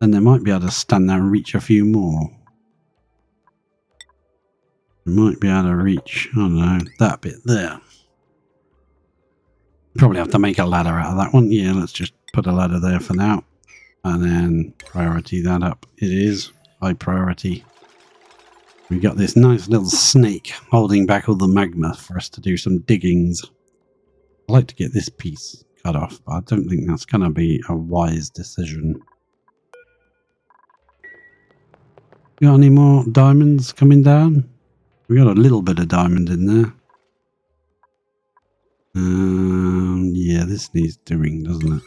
Then they might be able to stand there and reach a few more. We might be able to reach, I don't know, that bit there. Probably have to make a ladder out of that one. Yeah, let's just put a ladder there for now. And then priority that up. It is high priority. We've got this nice little snake holding back all the magma for us to do some diggings. I'd like to get this piece cut off, but I don't think that's going to be a wise decision. Got any more diamonds coming down? We got a little bit of diamond in there. Yeah, this needs doing, doesn't it?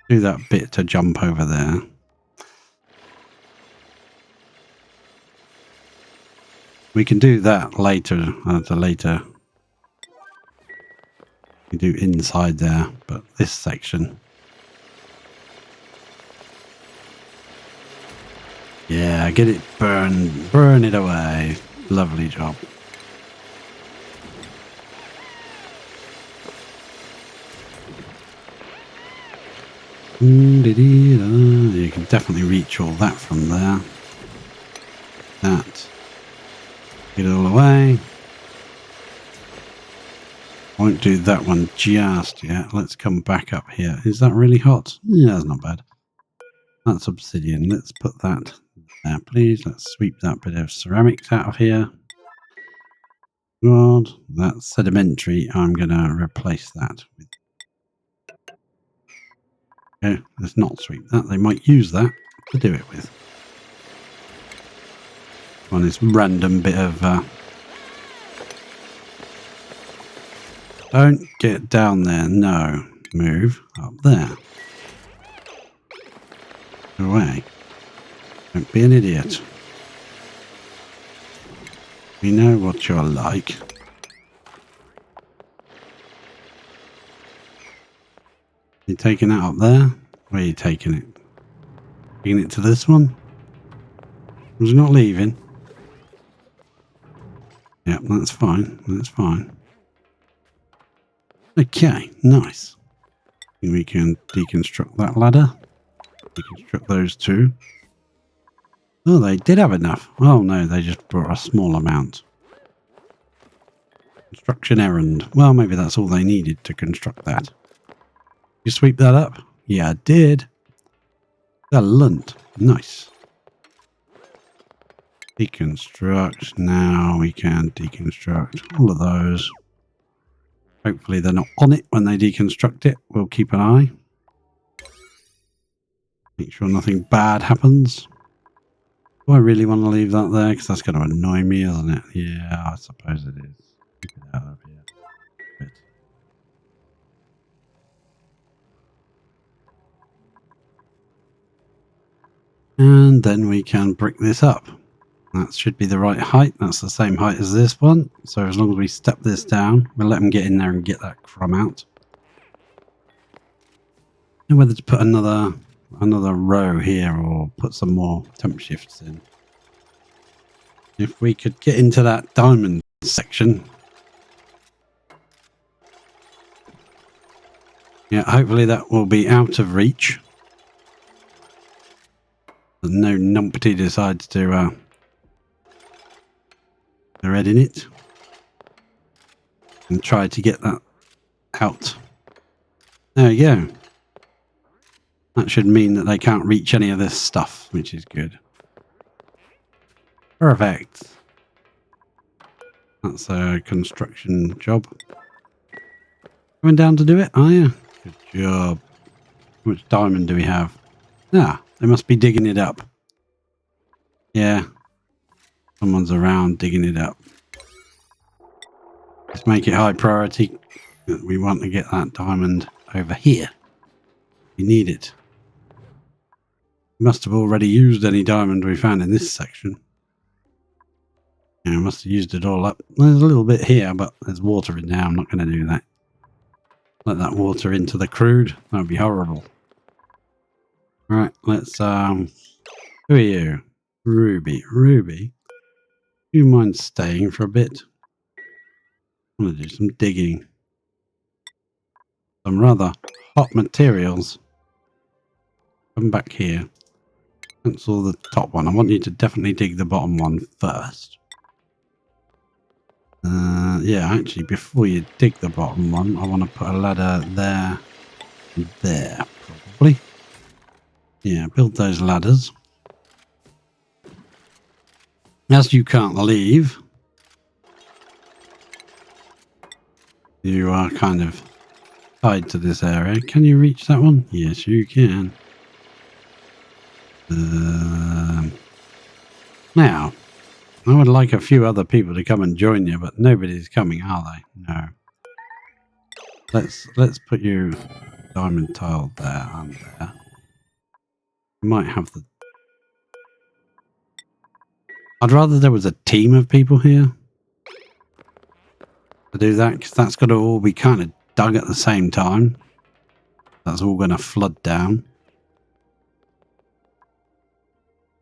Do that bit to jump over there. We can do that later, later. We do inside there, but this section. Yeah, get it burned. Burn it away. Lovely job. You can definitely reach all that from there. That. Get it all away. Won't do that one just yet. Let's come back up here. Is that really hot? Yeah, that's not bad. That's obsidian. Let's put that there, please. Let's sweep that bit of ceramics out of here. God, that's sedimentary. I'm going to replace that with... Okay, let's not sweep that. They might use that to do it with. On this random bit of Don't get down there. No. Move up there. Away. Don't be an idiot. We know what you're like. You taking it up there? Where are you taking it? Taking it to this one? Was not leaving. Yep, that's fine. That's fine. Okay, nice. We can deconstruct that ladder. Deconstruct those two. Oh, they did have enough. Oh no, they just brought a small amount. Construction errand. Well, maybe that's all they needed to construct that. You sweep that up? Yeah, I did. A lunt. Nice. Deconstruct. Now we can deconstruct all of those. Hopefully they're not on it when they deconstruct it. We'll keep an eye. Make sure nothing bad happens. Do I really want to leave that there? Because that's going to annoy me, isn't it? Yeah, I suppose it is. Keep it out of here. Good. And then we can brick this up. That should be the right height. That's the same height as this one. So as long as we step this down, we'll let them get in there and get that crumb out. And whether to put another row here or put some more temp shifts in. If we could get into that diamond section. Yeah, hopefully that will be out of reach. No numpty decides to head in it and try to get that out. There you go. That should mean that they can't reach any of this stuff, which is good. Perfect. That's a construction job. Going down to do it, are you? Good job. How much diamond do we have? Ah, they must be digging it up. Yeah. Someone's around digging it up. Let's make it high priority. We want to get that diamond over here. We need it. We must have already used any diamond we found in this section. Yeah, we must have used it all up. There's a little bit here, but there's water in there. I'm not going to do that. Let that water into the crude. That would be horrible. Right, let's, who are you? Ruby. Ruby? Do you mind staying for a bit? I want to do some digging. Some rather hot materials. Come back here. Cancel the top one. I want you to definitely dig the bottom one first. Yeah, actually, before you dig the bottom one, I want to put a ladder there and there, probably. Yeah, build those ladders. As you can't leave, you are kind of tied to this area. Can you reach that one? Yes, you can. Now, I would like a few other people to come and join you, but nobody's coming, are they? No. Let's put you diamond tile there and there. We might have the... I'd rather there was a team of people here to do that, because that's got to all be kind of dug at the same time. That's all going to flood down.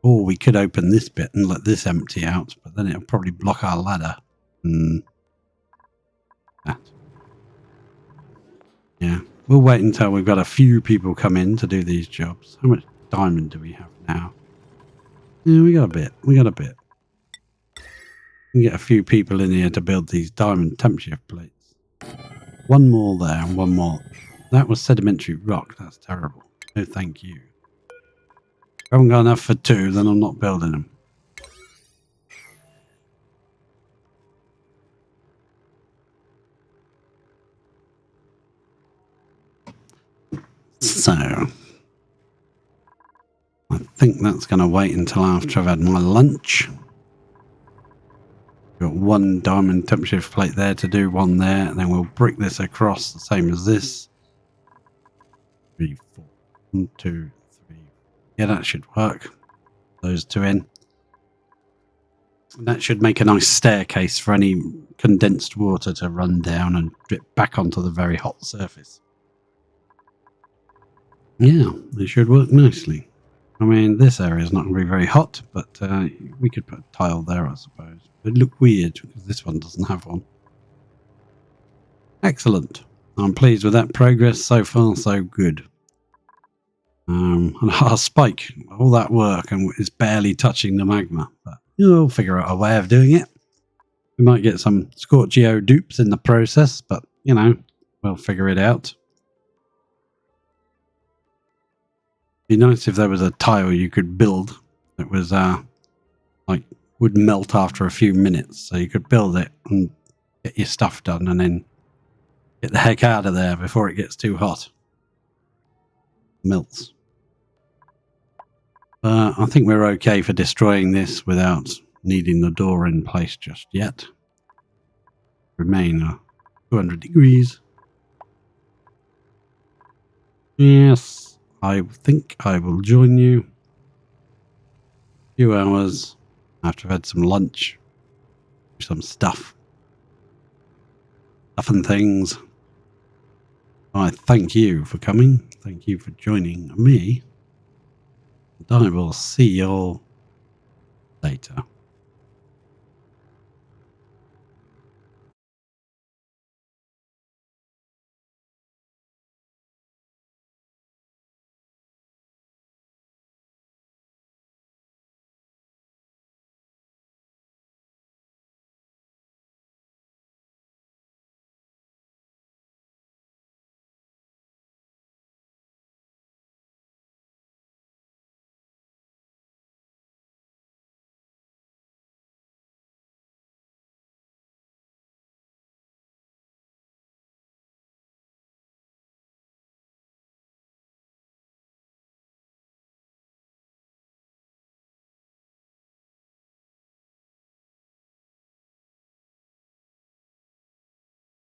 Or we could open this bit and let this empty out, but then it'll probably block our ladder. That. Yeah, we'll wait until we've got a few people come in to do these jobs. How much diamond do we have now? Yeah, we got a bit. We got a bit. We can get a few people in here to build these diamond temp shift plates. One more there and one more. That was sedimentary rock. That's terrible. No, thank you. If I haven't got enough for two, then I'm not building them. So, I think that's going to wait until after I've had my lunch. Got one diamond temperature plate there to do, one there, and then we'll brick this across the same as this. 3, 4. 1, 2, 3. Yeah, that should work. Those two in. And that should make a nice staircase for any condensed water to run down and drip back onto the very hot surface. Yeah, it should work nicely. I mean, this area is not going to be very hot, but we could put a tile there, I suppose. It'd look weird because this one doesn't have one. Excellent. I'm pleased with that progress. So far, so good. And our spike, all that work, and it's barely touching the magma. But we'll figure out a way of doing it. We might get some Scorchio dupes in the process, but, you know, we'll figure it out. Be nice if there was a tile you could build that was like would melt after a few minutes, so you could build it and get your stuff done and then get the heck out of there before it gets too hot. Melts. I think we're okay for destroying this without needing the door in place just yet. Remain 200 degrees. Yes, I think I will join you. A few hours after I've had some lunch, some stuff and things. I thank you for coming. Thank you for joining me. And I will see you all later.